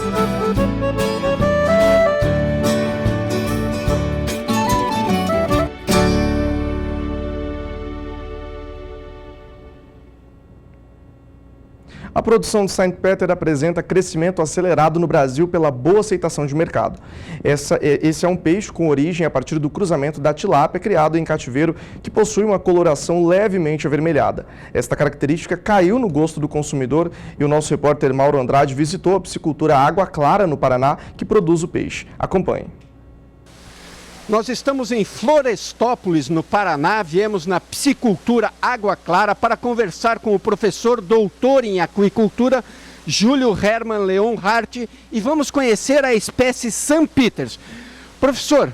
A produção de St. Peter apresenta crescimento acelerado no Brasil pela boa aceitação de mercado. Esse é um peixe com origem a partir do cruzamento da tilápia, criado em cativeiro, que possui uma coloração levemente avermelhada. Esta característica caiu no gosto do consumidor e o nosso repórter Mauro Andrade visitou a piscicultura Água Clara, no Paraná, que produz o peixe. Acompanhe. Nós estamos em Florestópolis, no Paraná, viemos na piscicultura Água Clara para conversar com o professor doutor em aquicultura, Júlio Hermann Leonhardt, e vamos conhecer a espécie St. Peters. Professor,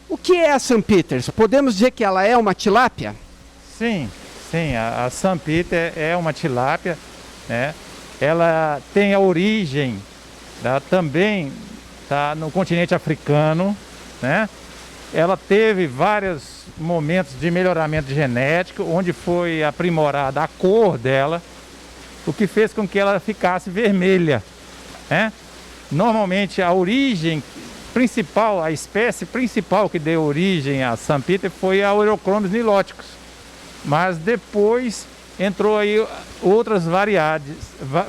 o que é a St. Peters? Podemos dizer que ela é uma tilápia? Sim, a St. Peter é uma tilápia, né? Ela tem a origem também no continente africano, né? Ela teve vários momentos de melhoramento genético, onde foi aprimorada a cor dela, o que fez com que ela ficasse vermelha, né? Normalmente a origem principal, a espécie principal que deu origem a St. Peter foi a Eurychromis niloticus, mas depois entrou aí outras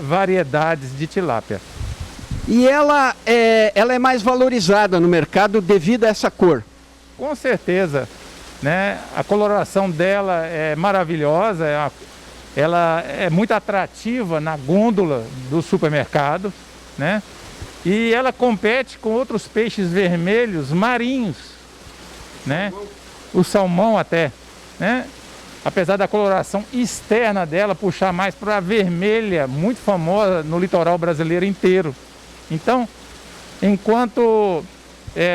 variedades de tilápia. E ela é mais valorizada no mercado devido a essa cor? Com certeza, né? A coloração dela é maravilhosa, ela é muito atrativa na gôndola do supermercado, né? E ela compete com outros peixes vermelhos marinhos, né? O salmão até, né? Apesar da coloração externa dela puxar mais para a vermelha, muito famosa no litoral brasileiro inteiro. Então, enquanto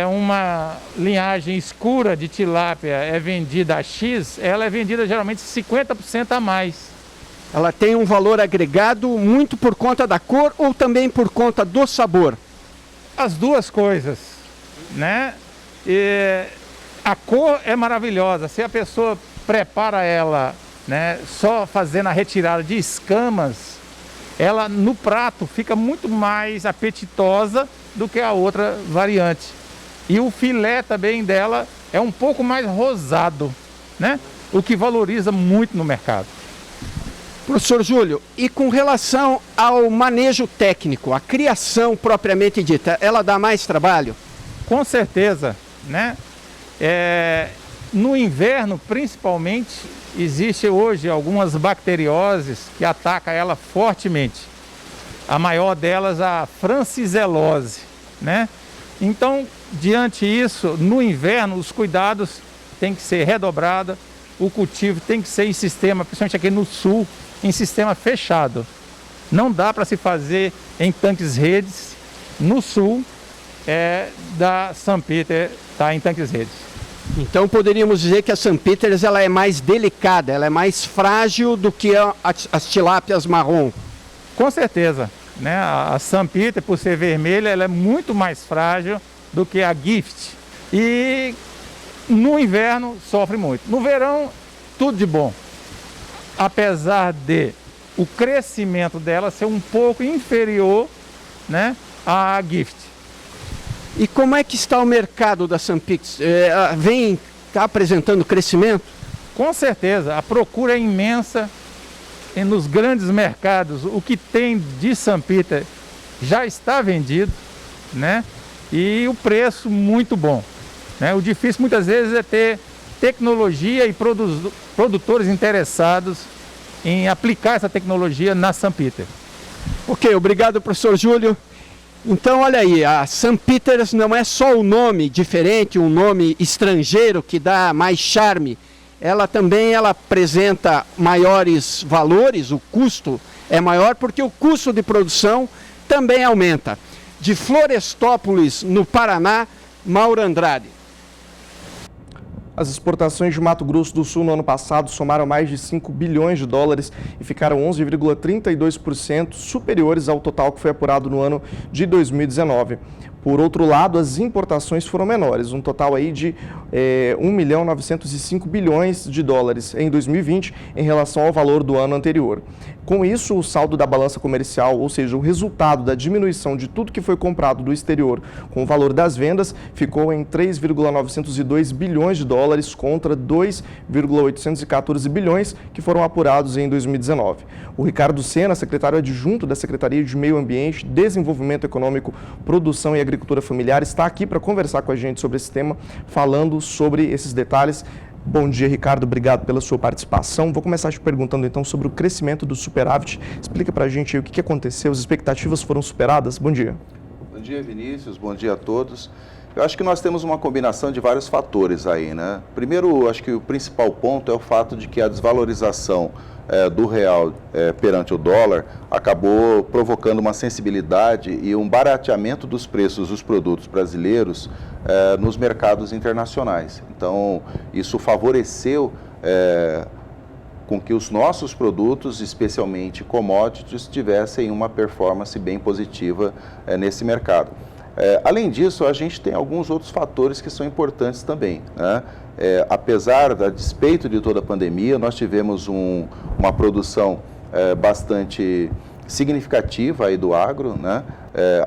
uma linhagem escura de tilápia é vendida a X, ela é vendida geralmente 50% a mais. Ela tem um valor agregado muito por conta da cor ou também por conta do sabor? As duas coisas, né? A cor é maravilhosa. Se a pessoa prepara ela, né, só fazendo a retirada de escamas, ela no prato fica muito mais apetitosa do que a outra variante. E o filé também dela é um pouco mais rosado, né? O que valoriza muito no mercado. Professor Júlio, e com relação ao manejo técnico, a criação propriamente dita, ela dá mais trabalho? Com certeza, né? No inverno, principalmente, existe hoje algumas bacterioses que atacam ela fortemente. A maior delas, a franciselose, né? Então, diante disso, no inverno, os cuidados têm que ser redobrados, o cultivo tem que ser em sistema, principalmente aqui no sul, em sistema fechado. Não dá para se fazer em tanques redes. No sul, da St. Peter está em tanques redes. Então poderíamos dizer que a St. Peters ela é mais delicada, ela é mais frágil do que as tilápias marrom. Com certeza, né? A St. Peter, por ser vermelha, ela é muito mais frágil do que a Gift. E no inverno sofre muito. No verão, tudo de bom. Apesar de o crescimento dela ser um pouco inferior, né, a Gift. E como é que está o mercado da Sampix? Está apresentando crescimento? Com certeza, a procura é imensa nos grandes mercados. O que tem de Sampiter já está vendido, né? E o preço muito bom, né? O difícil muitas vezes é ter tecnologia e produtores interessados em aplicar essa tecnologia na Sampiter. Ok, obrigado, professor Júlio. Então, olha aí, a Sampiter não é só o nome diferente, um nome estrangeiro que dá mais charme. Ela também apresenta maiores valores, o custo é maior porque o custo de produção também aumenta. De Florestópolis, no Paraná, Mauro Andrade. As exportações de Mato Grosso do Sul no ano passado somaram mais de 5 bilhões de dólares e ficaram 11,32% superiores ao total que foi apurado no ano de 2019. Por outro lado, as importações foram menores, um total aí de 1.905 bilhões de dólares em 2020 em relação ao valor do ano anterior. Com isso, o saldo da balança comercial, ou seja, o resultado da diminuição de tudo que foi comprado do exterior com o valor das vendas, ficou em 3,902 bilhões de dólares contra 2,814 bilhões que foram apurados em 2019. O Ricardo Sena, secretário adjunto da Secretaria de Meio Ambiente, Desenvolvimento Econômico, Produção e Agricultura Familiar, está aqui para conversar com a gente sobre esse tema, falando sobre esses detalhes. Bom dia, Ricardo, obrigado pela sua participação. Vou começar te perguntando então sobre o crescimento do superávit. Explica para a gente aí o que aconteceu, as expectativas foram superadas? Bom dia. Bom dia, Vinícius, bom dia a todos. Eu acho que nós temos uma combinação de vários fatores aí, né? Primeiro, acho que o principal ponto é o fato de que a desvalorização do real perante o dólar acabou provocando uma sensibilidade e um barateamento dos preços dos produtos brasileiros nos mercados internacionais. Então, isso favoreceu com que os nossos produtos, especialmente commodities, tivessem uma performance bem positiva nesse mercado. Além disso, a gente tem alguns outros fatores que são importantes também, né? Apesar, a despeito de toda a pandemia, nós tivemos uma produção bastante significativa aí do agro, né?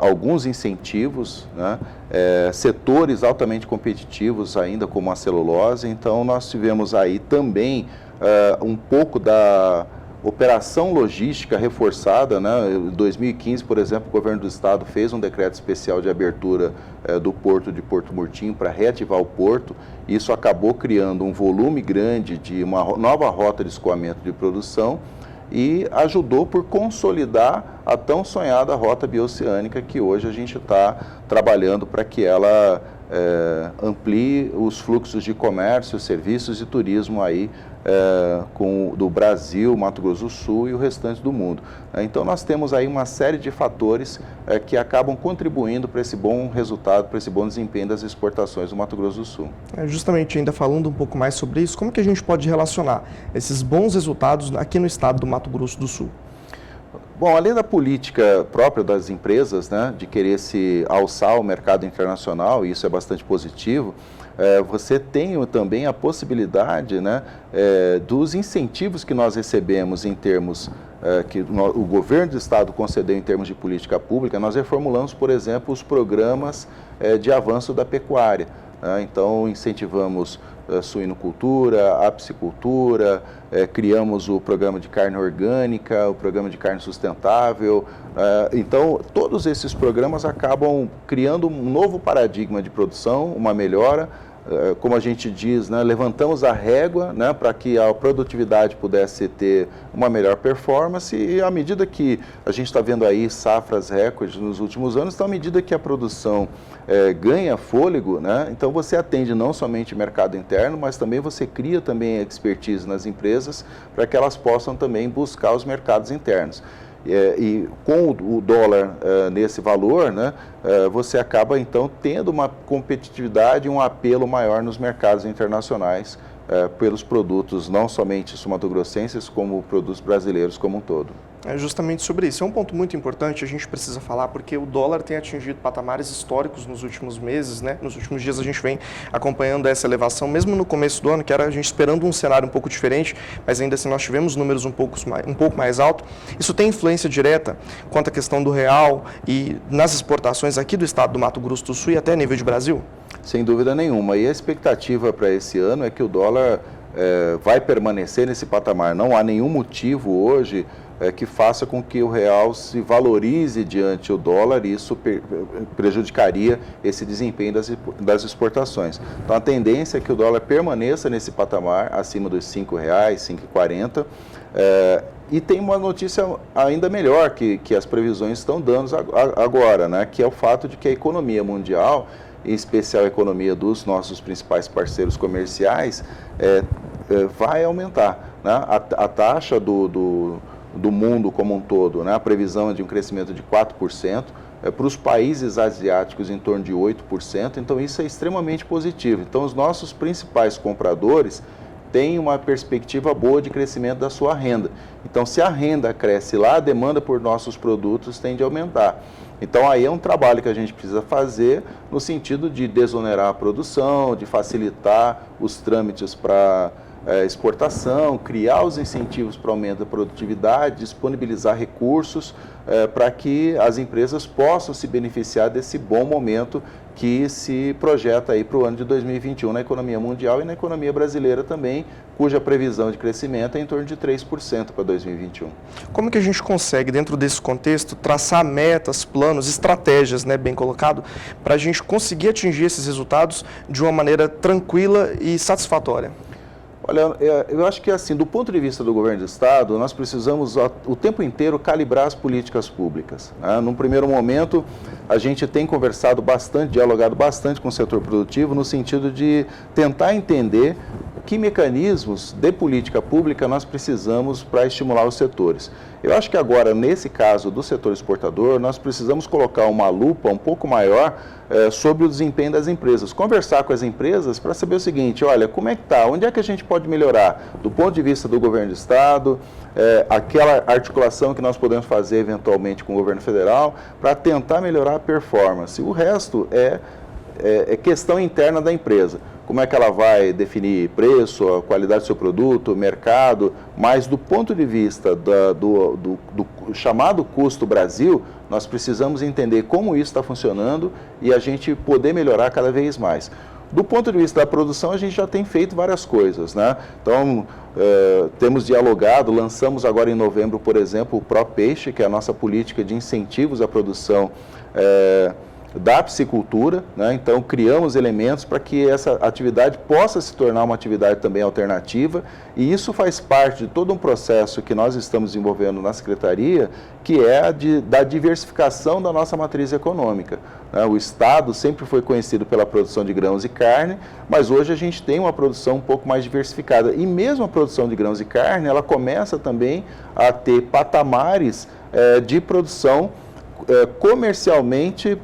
Alguns incentivos, né? Setores altamente competitivos ainda como a celulose. Então nós tivemos aí também um pouco da operação logística reforçada, né? Em 2015, por exemplo, o governo do estado fez um decreto especial de abertura do porto de Porto Murtinho para reativar o porto. Isso acabou criando um volume grande de uma nova rota de escoamento de produção e ajudou por consolidar a tão sonhada rota bioceânica que hoje a gente está trabalhando para que ela amplie os fluxos de comércio, serviços e turismo aí do Brasil, Mato Grosso do Sul e o restante do mundo. Então nós temos aí uma série de fatores que acabam contribuindo para esse bom resultado, para esse bom desempenho das exportações do Mato Grosso do Sul. Justamente, ainda falando um pouco mais sobre isso, como que a gente pode relacionar esses bons resultados aqui no estado do Mato Grosso do Sul? Bom, além da política própria das empresas, né, de querer se alçar ao mercado internacional, e isso é bastante positivo, você tem também a possibilidade, né, dos incentivos que nós recebemos em termos que o governo do estado concedeu em termos de política pública. Nós reformulamos, por exemplo, os programas de avanço da pecuária. Então, incentivamos suinocultura, apicicultura, criamos o programa de carne orgânica, o programa de carne sustentável. Então, todos esses programas acabam criando um novo paradigma de produção, uma melhora. Como a gente diz, né, levantamos a régua, né, para que a produtividade pudesse ter uma melhor performance, e à medida que a gente está vendo aí safras recordes nos últimos anos, então à medida que a produção ganha fôlego, né, então você atende não somente o mercado interno, mas também você cria também expertise nas empresas para que elas possam também buscar os mercados internos. E com o dólar nesse valor, né, você acaba então tendo uma competitividade e um apelo maior nos mercados internacionais pelos produtos não somente sul-mato-grossenses, como produtos brasileiros como um todo. É justamente sobre isso. É um ponto muito importante, a gente precisa falar, porque o dólar tem atingido patamares históricos nos últimos meses, né? Nos últimos dias a gente vem acompanhando essa elevação, mesmo no começo do ano, que era a gente esperando um cenário um pouco diferente, mas ainda assim nós tivemos números um pouco mais altos. Isso tem influência direta quanto à questão do real e nas exportações aqui do estado do Mato Grosso do Sul e até a nível de Brasil? Sem dúvida nenhuma. E a expectativa para esse ano é que o dólar vai permanecer nesse patamar. Não há nenhum motivo hoje que faça com que o real se valorize diante do dólar, e isso prejudicaria esse desempenho das exportações. Então a tendência é que o dólar permaneça nesse patamar, acima dos R$ 5,00, R$ 5,40, e tem uma notícia ainda melhor que as previsões estão dando agora, né, que é o fato de que a economia mundial, em especial a economia dos nossos principais parceiros comerciais, vai aumentar, né? A taxa do mundo como um todo, né? A previsão é de um crescimento de 4%, para os países asiáticos em torno de 8%, então isso é extremamente positivo. Então os nossos principais compradores têm uma perspectiva boa de crescimento da sua renda. Então se a renda cresce lá, a demanda por nossos produtos tende a aumentar. Então aí é um trabalho que a gente precisa fazer no sentido de desonerar a produção, de facilitar os trâmites para exportação, criar os incentivos para aumento da produtividade, disponibilizar recursos para que as empresas possam se beneficiar desse bom momento que se projeta aí para o ano de 2021 na economia mundial e na economia brasileira também, cuja previsão de crescimento é em torno de 3% para 2021. Como que a gente consegue, dentro desse contexto, traçar metas, planos, estratégias, né, bem colocado, para a gente conseguir atingir esses resultados de uma maneira tranquila e satisfatória? Olha, eu acho que assim, do ponto de vista do governo do Estado, nós precisamos o tempo inteiro calibrar as políticas públicas, né? Num primeiro momento, a gente tem conversado bastante, dialogado bastante com o setor produtivo, no sentido de tentar entender que mecanismos de política pública nós precisamos para estimular os setores. Eu acho que agora, nesse caso do setor exportador, nós precisamos colocar uma lupa um pouco maior sobre o desempenho das empresas. Conversar com as empresas para saber o seguinte, olha, como é que está, onde é que a gente pode melhorar do ponto de vista do governo do Estado, aquela articulação que nós podemos fazer eventualmente com o governo federal para tentar melhorar a performance. O resto é questão interna da empresa. Como é que ela vai definir preço, a qualidade do seu produto, mercado, mas do ponto de vista do chamado custo Brasil, nós precisamos entender como isso está funcionando e a gente poder melhorar cada vez mais. Do ponto de vista da produção, a gente já tem feito várias coisas, né? Então, temos dialogado, lançamos agora em novembro, por exemplo, o ProPeixe, que é a nossa política de incentivos à produção da piscicultura, né? Então criamos elementos para que essa atividade possa se tornar uma atividade também alternativa, e isso faz parte de todo um processo que nós estamos desenvolvendo na Secretaria, que é da diversificação da nossa matriz econômica, né? O Estado sempre foi conhecido pela produção de grãos e carne, mas hoje a gente tem uma produção um pouco mais diversificada, e mesmo a produção de grãos e carne, ela começa também a ter patamares de produção comercialmente,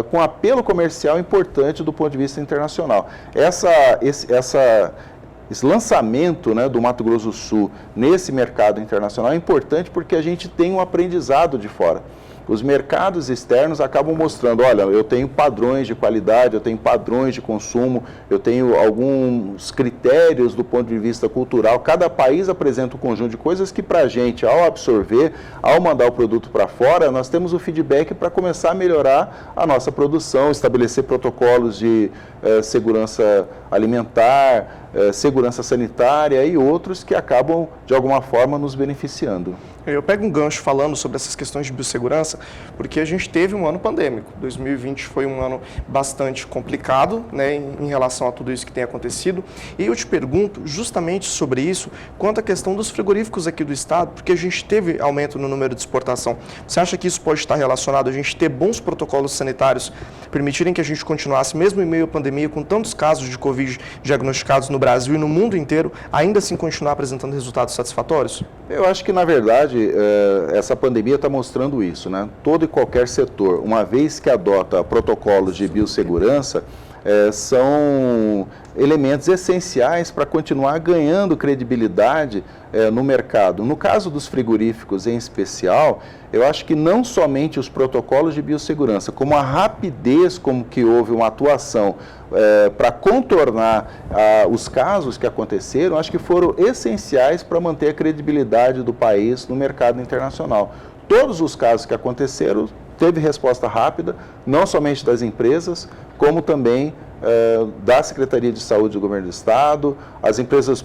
com apelo comercial importante do ponto de vista internacional. Esse lançamento, né, do Mato Grosso do Sul nesse mercado internacional é importante porque a gente tem um aprendizado de fora. Os mercados externos acabam mostrando, olha, eu tenho padrões de qualidade, eu tenho padrões de consumo, eu tenho alguns critérios do ponto de vista cultural. Cada país apresenta um conjunto de coisas que para a gente, ao absorver, ao mandar o produto para fora, nós temos o feedback para começar a melhorar a nossa produção, estabelecer protocolos de segurança alimentar, segurança sanitária e outros que acabam, de alguma forma, nos beneficiando. Eu pego um gancho falando sobre essas questões de biossegurança, porque a gente teve um ano pandêmico. 2020 foi um ano bastante complicado, né, em relação a tudo isso que tem acontecido. E eu te pergunto justamente sobre isso, quanto à questão dos frigoríficos aqui do estado, porque a gente teve aumento no número de exportação. Você acha que isso pode estar relacionado a gente ter bons protocolos sanitários, permitirem que a gente continuasse, mesmo em meio à pandemia, com tantos casos de Covid diagnosticados no Brasil e no mundo inteiro, ainda assim continuar apresentando resultados satisfatórios? Eu acho que, na verdade, essa pandemia está mostrando isso, né? Todo e qualquer setor, uma vez que adota protocolos de biossegurança, são elementos essenciais para continuar ganhando credibilidade no mercado. No caso dos frigoríficos em especial, eu acho que não somente os protocolos de biossegurança, como a rapidez com que houve uma atuação para contornar os casos que aconteceram, acho que foram essenciais para manter a credibilidade do país no mercado internacional. Todos os casos que aconteceram teve resposta rápida, não somente das empresas, como também da Secretaria de Saúde do Governo do Estado. As empresas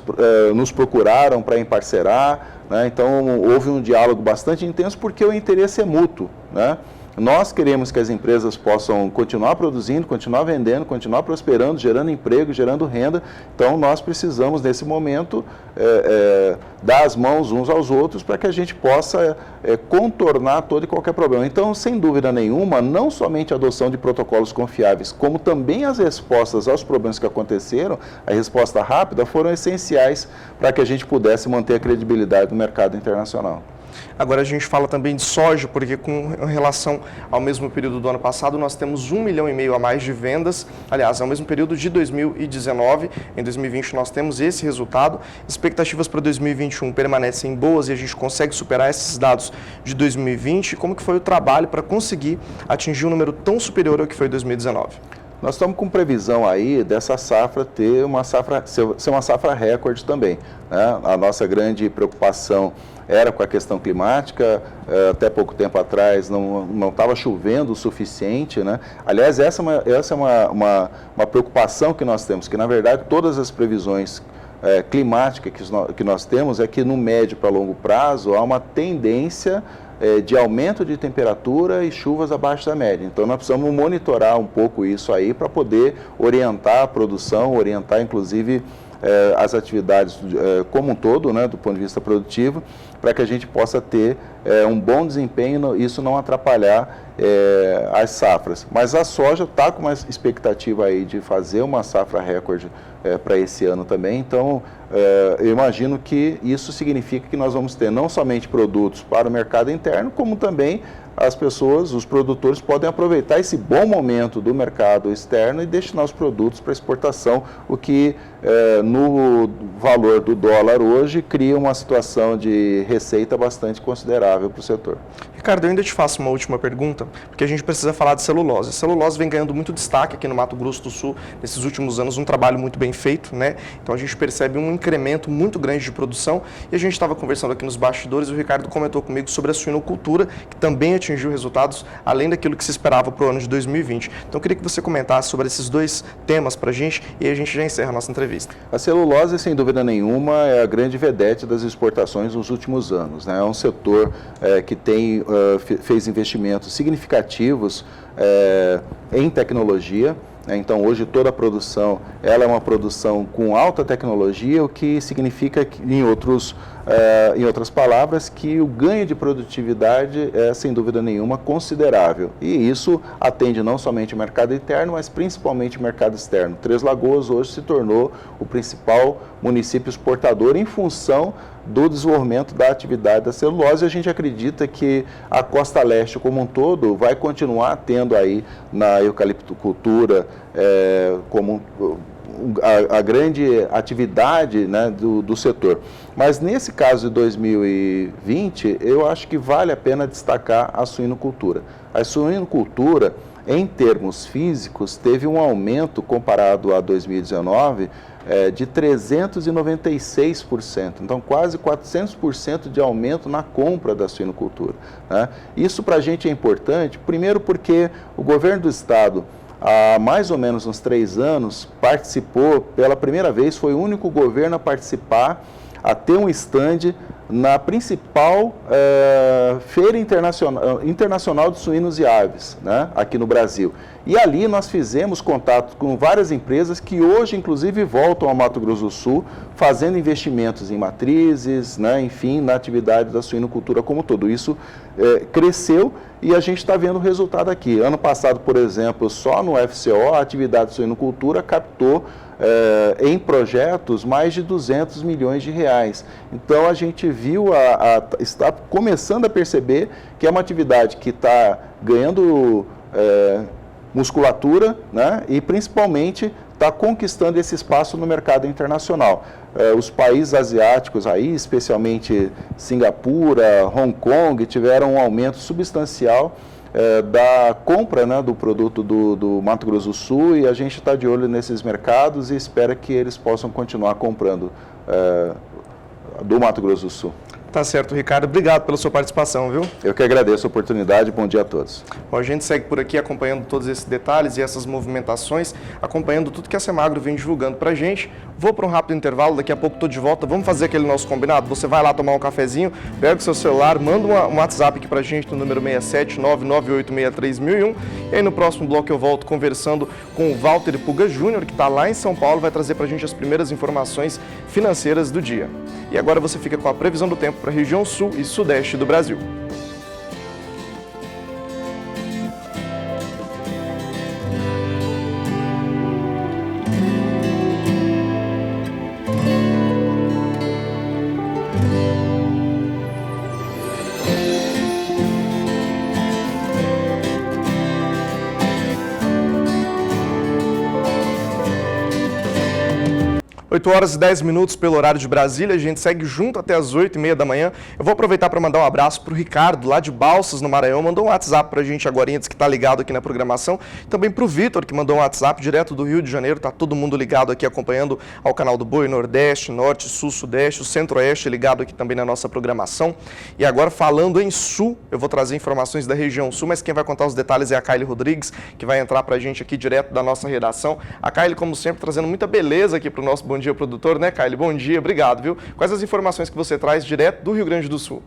nos procuraram para emparcerar, né? Então houve um diálogo bastante intenso porque o interesse é mútuo, né? Nós queremos que as empresas possam continuar produzindo, continuar vendendo, continuar prosperando, gerando emprego, gerando renda. Então, nós precisamos, nesse momento, dar as mãos uns aos outros para que a gente possa contornar todo e qualquer problema. Então, sem dúvida nenhuma, não somente a adoção de protocolos confiáveis, como também as respostas aos problemas que aconteceram, a resposta rápida, foram essenciais para que a gente pudesse manter a credibilidade no mercado internacional. Agora a gente fala também de soja, porque com relação ao mesmo período do ano passado, nós temos 1,5 milhão a mais de vendas. Aliás, é o mesmo período de 2019. Em 2020 nós temos esse resultado. Expectativas para 2021 permanecem boas e a gente consegue superar esses dados de 2020. Como que foi o trabalho para conseguir atingir um número tão superior ao que foi 2019? Nós estamos com previsão aí dessa safra ser uma safra recorde também, né? A nossa grande preocupação era com a questão climática. Até pouco tempo atrás não estava chovendo o suficiente, né? Aliás, essa é uma preocupação que nós temos, que na verdade todas as previsões climáticas que nós temos é que no médio para longo prazo há uma tendência de aumento de temperatura e chuvas abaixo da média. Então, nós precisamos monitorar um pouco isso aí para poder orientar a produção, orientar inclusive as atividades como um todo, né, do ponto de vista produtivo, para que a gente possa ter um bom desempenho e isso não atrapalhar as safras. Mas a soja está com uma expectativa aí de fazer uma safra recorde para esse ano também. Então, eu imagino que isso significa que nós vamos ter não somente produtos para o mercado interno, como também as pessoas, os produtores, podem aproveitar esse bom momento do mercado externo e destinar os produtos para exportação, o que no valor do dólar hoje cria uma situação de receita bastante considerável para o setor. Ricardo, eu ainda te faço uma última pergunta, porque a gente precisa falar de celulose. A celulose vem ganhando muito destaque aqui no Mato Grosso do Sul nesses últimos anos, um trabalho muito bem feito, né? Então a gente percebe um incremento muito grande de produção e a gente estava conversando aqui nos bastidores e o Ricardo comentou comigo sobre a suinocultura, que também atingiu resultados além daquilo que se esperava para o ano de 2020. Então eu queria que você comentasse sobre esses dois temas para a gente e a gente já encerra a nossa entrevista. A celulose, sem dúvida nenhuma, é a grande vedete das exportações nos últimos anos, né? É um setor que fez investimentos significativos em tecnologia. Então, hoje toda a produção ela é uma produção com alta tecnologia, o que significa, que, em outras palavras, que o ganho de produtividade é, sem dúvida nenhuma, considerável. E isso atende não somente o mercado interno, mas principalmente o mercado externo. Três Lagoas hoje se tornou o principal município exportador em função do desenvolvimento da atividade da celulose. A gente acredita que a Costa Leste como um todo vai continuar tendo aí na eucaliptocultura como a grande atividade, né, do setor. Mas nesse caso de 2020, eu acho que vale a pena destacar a suinocultura. A suinocultura, em termos físicos, teve um aumento comparado a 2019 de 396%, então quase 400% de aumento na compra da suinocultura, né? Isso para a gente é importante, primeiro porque o governo do estado, há mais ou menos uns 3 anos, participou pela primeira vez, foi o único governo a participar, a ter um stand na principal feira internacional de suínos e aves, né, aqui no Brasil. E ali nós fizemos contato com várias empresas que hoje, inclusive, voltam ao Mato Grosso do Sul, fazendo investimentos em matrizes, né, enfim, na atividade da suinocultura como um todo. Isso cresceu e a gente está vendo o resultado aqui. Ano passado, por exemplo, só no FCO, a atividade de suinocultura captou em projetos mais de 200 milhões de reais. Então a gente viu, está começando a perceber que é uma atividade que está ganhando musculatura, né? E principalmente está conquistando esse espaço no mercado internacional. Os países asiáticos aí, especialmente Singapura, Hong Kong, tiveram um aumento substancial da compra, né, do produto do Mato Grosso do Sul, e a gente está de olho nesses mercados e espera que eles possam continuar comprando do Mato Grosso do Sul. Tá certo, Ricardo. Obrigado pela sua participação, viu? Eu que agradeço a oportunidade. Bom dia a todos. Bom, a gente segue por aqui acompanhando todos esses detalhes e essas movimentações, acompanhando tudo que a Semagro vem divulgando pra gente. Vou para um rápido intervalo, daqui a pouco estou de volta. Vamos fazer aquele nosso combinado? Você vai lá tomar um cafezinho, pega o seu celular, manda um WhatsApp aqui pra gente no número 67998631001. E aí no próximo bloco eu volto conversando com o Walter Puga Júnior, que está lá em São Paulo, vai trazer pra gente as primeiras informações financeiras do dia. E agora você fica com a previsão do tempo para a região sul e sudeste do Brasil. Oito horas e 10 minutos pelo horário de Brasília, a gente segue junto até as 8h30 da manhã. Eu vou aproveitar para mandar um abraço para o Ricardo, lá de Balsas, no Maranhão, mandou um WhatsApp para a gente agora, diz que está ligado aqui na programação. Também para o Vitor, que mandou um WhatsApp direto do Rio de Janeiro, está todo mundo ligado aqui acompanhando ao canal do Boi, Nordeste, Norte, Sul, Sudeste, o Centro-Oeste ligado aqui também na nossa programação. E agora falando em Sul, eu vou trazer informações da região Sul, mas quem vai contar os detalhes é a Kaile Rodrigues, que vai entrar para a gente aqui direto da nossa redação. A Kaile, como sempre, trazendo muita beleza aqui para o nosso Bom Dia Produtor, né, Kaile? Bom dia, obrigado, viu? Quais as informações que você traz direto do Rio Grande do Sul?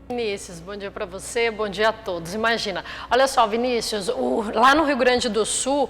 Vinícius, bom dia para você, bom dia a todos. Imagina, olha só, Vinícius, lá no Rio Grande do Sul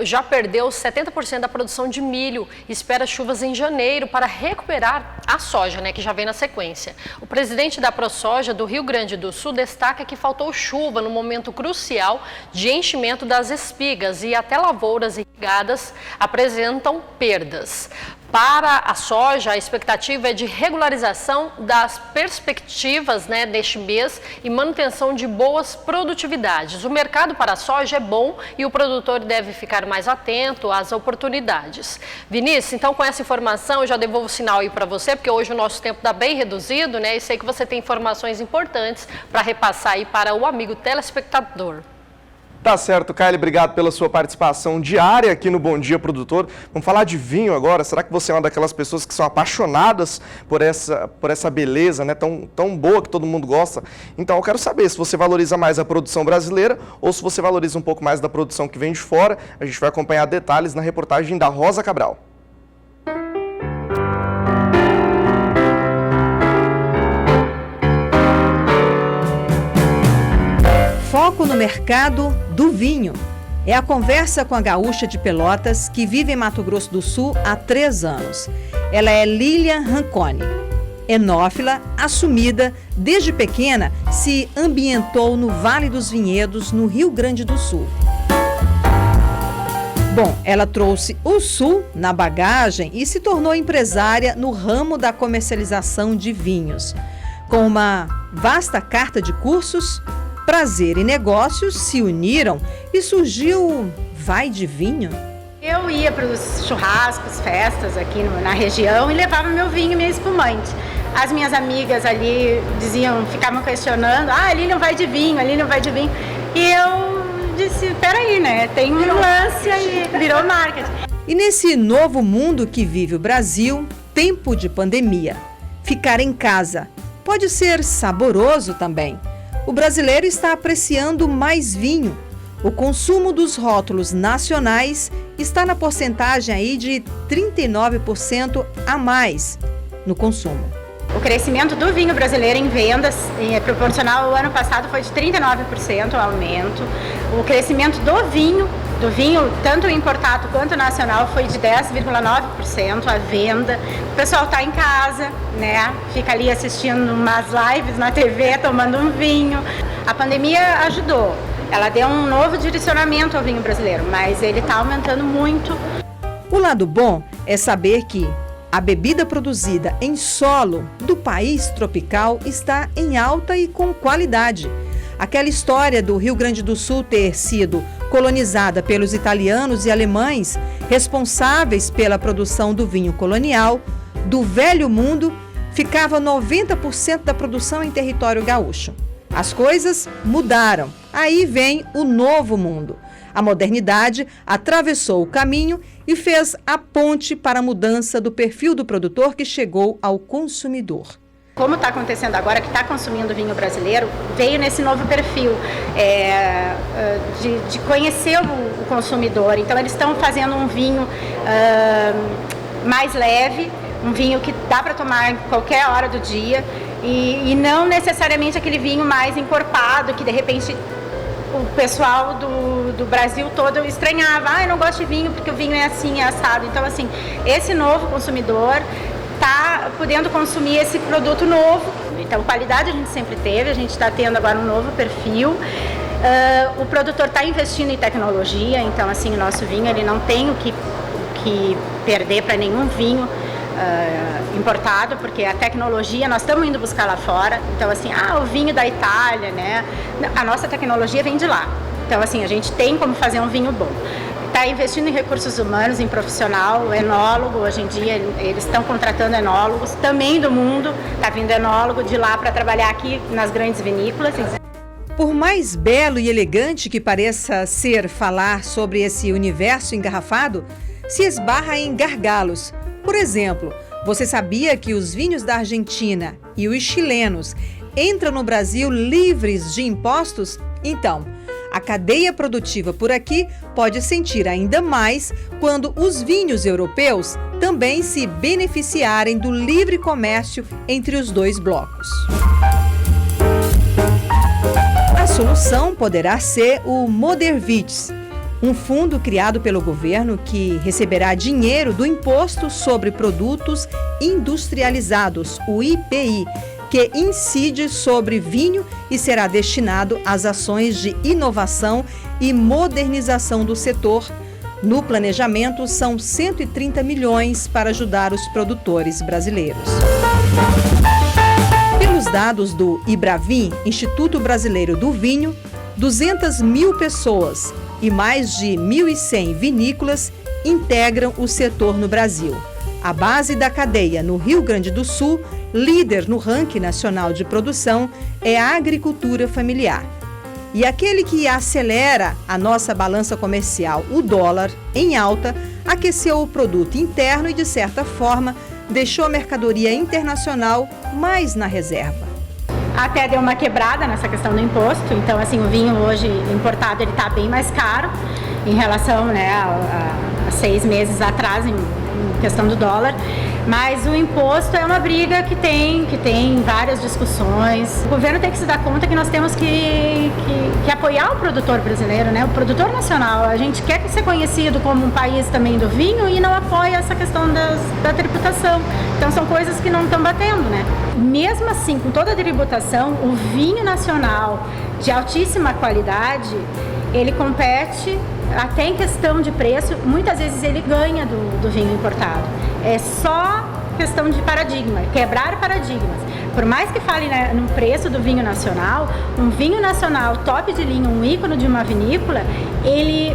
já perdeu 70% da produção de milho, espera chuvas em janeiro para recuperar a soja, né, que já vem na sequência. O presidente da ProSoja do Rio Grande do Sul destaca que faltou chuva no momento crucial de enchimento das espigas e até lavouras irrigadas apresentam perdas. Para a soja, a expectativa é de regularização das perspectivas, né, deste mês e manutenção de boas produtividades. O mercado para a soja é bom e o produtor deve ficar mais atento às oportunidades. Vinícius, então com essa informação eu já devolvo o sinal aí para você, porque hoje o nosso tempo está bem reduzido, né? E sei que você tem informações importantes para repassar aí para o amigo telespectador. Tá certo, Kaile, obrigado pela sua participação diária aqui no Bom Dia Produtor. Vamos falar de vinho agora. Será que você é uma daquelas pessoas que são apaixonadas por essa beleza, né, tão boa que todo mundo gosta? Então eu quero saber se você valoriza mais a produção brasileira ou se você valoriza um pouco mais da produção que vem de fora. A gente vai acompanhar detalhes na reportagem da Rosa Cabral. Foco no mercado do vinho. É a conversa com a gaúcha de Pelotas, que vive em Mato Grosso do Sul há 3 anos. Ela é Lilian Ranconi. Enófila, assumida, desde pequena se ambientou no Vale dos Vinhedos, no Rio Grande do Sul. Bom, ela trouxe o Sul na bagagem e se tornou empresária no ramo da comercialização de vinhos. Com uma vasta carta de cursos, prazer e negócios se uniram e surgiu Vai de Vinho. Eu ia para os churrascos, festas aqui na região e levava meu vinho e meu espumante. As minhas amigas ali ficavam questionando, ali não vai de vinho, ali não vai de vinho. E eu disse, peraí, né, tem um lance aí, virou marketing. E nesse novo mundo que vive o Brasil, tempo de pandemia, ficar em casa pode ser saboroso também. O brasileiro está apreciando mais vinho. O consumo dos rótulos nacionais está na porcentagem aí de 39% a mais no consumo. O crescimento do vinho brasileiro em vendas é proporcional ao ano passado, foi de 39% o aumento. O crescimento do vinho tanto importado quanto nacional, foi de 10,9% a venda. O pessoal está em casa, né? Fica ali assistindo umas lives na TV, tomando um vinho. A pandemia ajudou. Ela deu um novo direcionamento ao vinho brasileiro, mas ele está aumentando muito. O lado bom é saber que a bebida produzida em solo do país tropical está em alta e com qualidade. Aquela história do Rio Grande do Sul ter sido colonizada pelos italianos e alemães, responsáveis pela produção do vinho colonial, do Velho Mundo, ficava 90% da produção em território gaúcho. As coisas mudaram. Aí vem o Novo Mundo. A modernidade atravessou o caminho e fez a ponte para a mudança do perfil do produtor que chegou ao consumidor. Como está acontecendo agora, que está consumindo vinho brasileiro, veio nesse novo perfil de conhecer o consumidor. Então, eles estão fazendo um vinho mais leve, um vinho que dá para tomar em qualquer hora do dia e não necessariamente aquele vinho mais encorpado, que de repente o pessoal do Brasil todo estranhava. Eu não gosto de vinho porque o vinho é assim, é assado. Então, assim, esse novo consumidor está podendo consumir esse produto novo. Então, qualidade a gente sempre teve, a gente está tendo agora um novo perfil. O produtor está investindo em tecnologia, então, assim, o nosso vinho ele não tem o que perder para nenhum vinho importado, porque a tecnologia nós estamos indo buscar lá fora. Então, assim, o vinho da Itália, né? A nossa tecnologia vem de lá. Então, assim, a gente tem como fazer um vinho bom. Está investindo em recursos humanos, em profissional, enólogo. Hoje em dia eles estão contratando enólogos também do mundo. Está vindo enólogo de lá para trabalhar aqui nas grandes vinícolas. Por mais belo e elegante que pareça ser falar sobre esse universo engarrafado, se esbarra em gargalos. Por exemplo, você sabia que os vinhos da Argentina e os chilenos entram no Brasil livres de impostos? Então, a cadeia produtiva por aqui pode sentir ainda mais quando os vinhos europeus também se beneficiarem do livre comércio entre os dois blocos. A solução poderá ser o Modervits, um fundo criado pelo governo que receberá dinheiro do Imposto sobre Produtos Industrializados, o IPI, que incide sobre vinho e será destinado às ações de inovação e modernização do setor. No planejamento, são 130 milhões para ajudar os produtores brasileiros. Pelos dados do Ibravin, Instituto Brasileiro do Vinho, 200 mil pessoas e mais de 1.100 vinícolas integram o setor no Brasil. A base da cadeia no Rio Grande do Sul, líder no ranking nacional de produção, é a agricultura familiar. E aquele que acelera a nossa balança comercial, o dólar, em alta, aqueceu o produto interno e, de certa forma, deixou a mercadoria internacional mais na reserva. Até deu uma quebrada nessa questão do imposto, então, assim, o vinho hoje importado ele está bem mais caro em relação, né, a 6 meses atrás, em questão do dólar, mas o imposto é uma briga que tem várias discussões. O governo tem que se dar conta que nós temos que apoiar o produtor brasileiro, né? O produtor nacional. A gente quer ser conhecido como um país também do vinho e não apoia essa questão da tributação. Então são coisas que não estão batendo, né? Mesmo assim, com toda a tributação, o vinho nacional de altíssima qualidade, ele compete até em questão de preço, muitas vezes ele ganha do vinho importado. É só questão de paradigma, quebrar paradigmas. Por mais que fale, né, no preço do vinho nacional, um vinho nacional top de linha, um ícone de uma vinícola, ele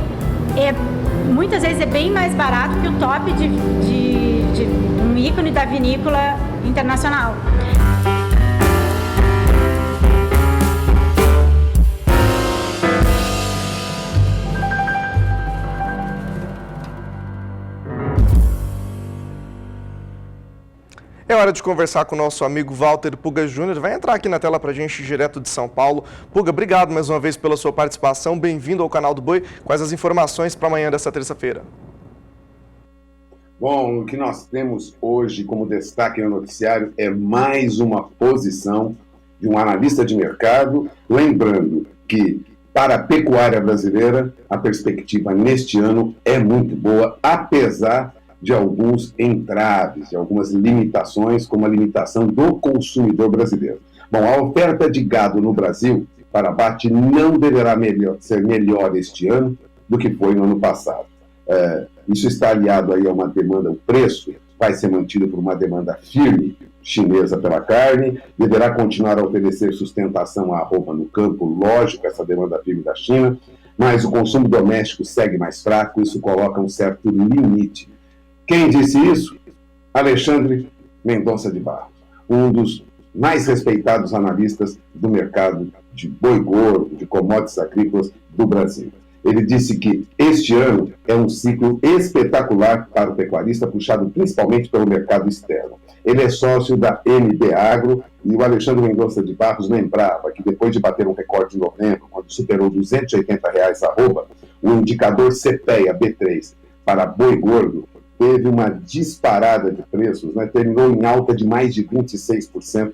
muitas vezes é bem mais barato que o top de um ícone da vinícola internacional. É hora de conversar com o nosso amigo Walter Puga Júnior. Vai entrar aqui na tela para a gente, direto de São Paulo. Puga, obrigado mais uma vez pela sua participação. Bem-vindo ao Canal do Boi. Quais as informações para amanhã dessa terça-feira? Bom, o que nós temos hoje como destaque no noticiário é mais uma posição de um analista de mercado, lembrando que para a pecuária brasileira a perspectiva neste ano é muito boa, apesar de alguns entraves, de algumas limitações, como a limitação do consumidor brasileiro. Bom, a oferta de gado no Brasil para abate não deverá ser melhor este ano do que foi no ano passado. Isso está aliado aí a uma demanda, o preço vai ser mantido por uma demanda firme, chinesa pela carne, deverá continuar a oferecer sustentação à arroba no campo, lógico, essa demanda firme da China, mas o consumo doméstico segue mais fraco, isso coloca um certo limite. Quem disse isso? Alexandre Mendonça de Barros, um dos mais respeitados analistas do mercado de boi gordo, de commodities agrícolas do Brasil. Ele disse que este ano é um ciclo espetacular para o pecuarista, puxado principalmente pelo mercado externo. Ele é sócio da MB Agro e o Alexandre Mendonça de Barros lembrava que depois de bater um recorde em novembro, quando superou R$ 280 a arroba, o indicador CPEA B3 para boi gordo teve uma disparada de preços, né? Terminou em alta de mais de 26%.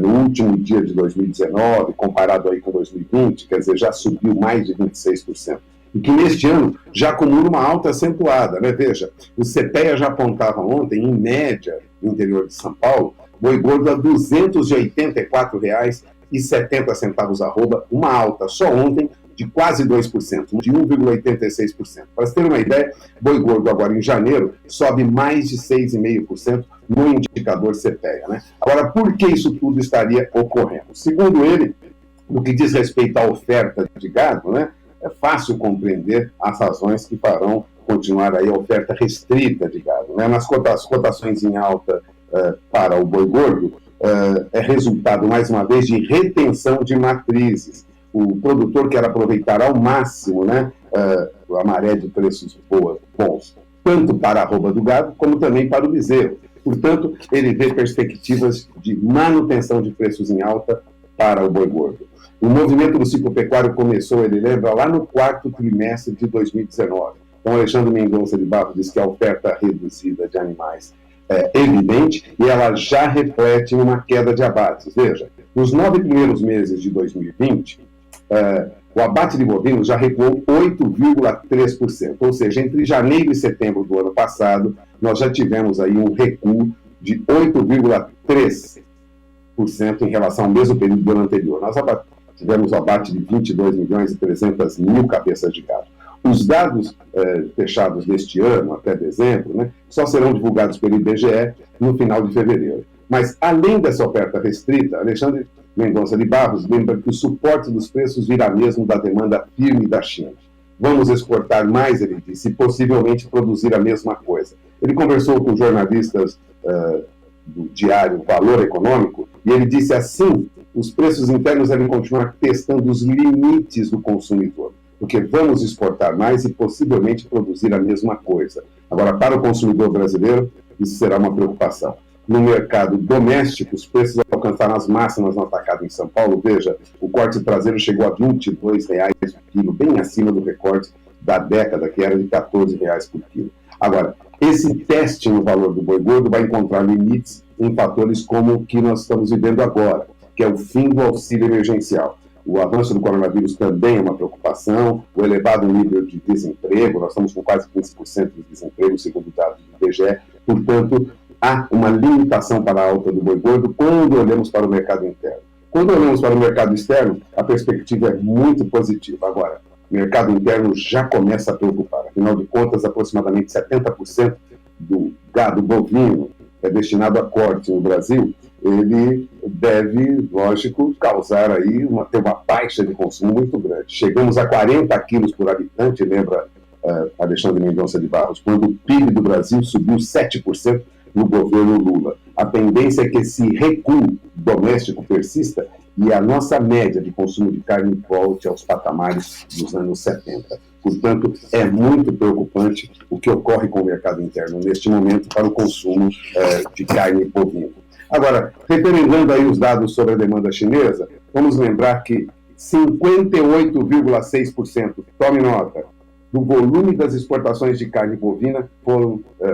No último dia de 2019, comparado aí com 2020, quer dizer, já subiu mais de 26%. E que neste ano já acumula uma alta acentuada, né? Veja, o CPEA já apontava ontem, em média, no interior de São Paulo, boi gordo a R$ 284,70 arroba, uma alta só ontem de quase 2%, de 1,86%. Para você ter uma ideia, boi gordo agora em janeiro sobe mais de 6,5% no indicador CPEA, né? Agora, por que isso tudo estaria ocorrendo? Segundo ele, no que diz respeito à oferta de gado, né, é fácil compreender as razões que farão continuar aí a oferta restrita de gado, né? Nas cotações em alta para o boi gordo, é resultado, mais uma vez, de retenção de matrizes. O produtor quer aproveitar ao máximo, né, a maré de preços bons, tanto para a arroba do gado, como também para o bezerro. Portanto, ele vê perspectivas de manutenção de preços em alta para o boi gordo. O movimento do ciclo pecuário começou, ele lembra, lá no quarto trimestre de 2019. Então, Alexandre Mendonça de Barros diz que a oferta reduzida de animais é evidente e ela já reflete uma queda de abates. Veja, nos 9 primeiros meses de 2020, o abate de bovinos já recuou 8,3%, ou seja, entre janeiro e setembro do ano passado, nós já tivemos aí um recuo de 8,3% em relação ao mesmo período do ano anterior. Nós tivemos o abate de 22.300.000 cabeças de gado. Os dados fechados deste ano, até dezembro, né, só serão divulgados pelo IBGE no final de fevereiro. Mas, além dessa oferta restrita, Alexandre Mendonça de Barros lembra que o suporte dos preços virá mesmo da demanda firme da China. Vamos exportar mais, ele disse, e possivelmente produzir a mesma coisa. Ele conversou com jornalistas do diário Valor Econômico e ele disse assim, os preços internos devem continuar testando os limites do consumidor, porque vamos exportar mais e possivelmente produzir a mesma coisa. Agora, para o consumidor brasileiro, isso será uma preocupação. No mercado doméstico, os preços alcançaram as máximas no atacado em São Paulo. Veja, o corte traseiro chegou a R$ 22,00 por quilo, bem acima do recorde da década, que era de R$ 14,00 por quilo. Agora, esse teste no valor do boi gordo vai encontrar limites em fatores como o que nós estamos vivendo agora, que é o fim do auxílio emergencial. O avanço do coronavírus também é uma preocupação, o elevado nível de desemprego, nós estamos com quase 15% de desemprego, segundo dados do IBGE, portanto, há uma limitação para a alta do boi gordo quando olhamos para o mercado interno. Quando olhamos para o mercado externo, a perspectiva é muito positiva. Agora, o mercado interno já começa a preocupar. Afinal de contas, aproximadamente 70% do gado bovino é destinado a corte no Brasil. Ele deve, lógico, causar aí ter uma baixa de consumo muito grande. Chegamos a 40 quilos por habitante, lembra Alexandre Mendonça de Barros, quando o PIB do Brasil subiu 7%, no governo Lula. A tendência é que esse recuo doméstico persista e a nossa média de consumo de carne volte aos patamares dos anos 70. Portanto, é muito preocupante o que ocorre com o mercado interno neste momento para o consumo de carne bovina. Agora, referendando aí os dados sobre a demanda chinesa, vamos lembrar que 58,6%, tome nota, do volume das exportações de carne bovina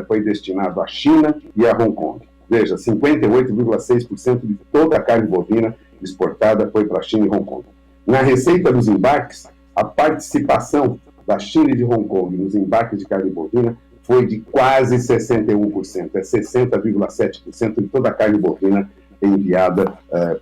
foi destinado à China e a Hong Kong. Veja, 58,6% de toda a carne bovina exportada foi para a China e Hong Kong. Na receita dos embarques, a participação da China e de Hong Kong nos embarques de carne bovina foi de quase 61%, é 60,7% de toda a carne bovina enviada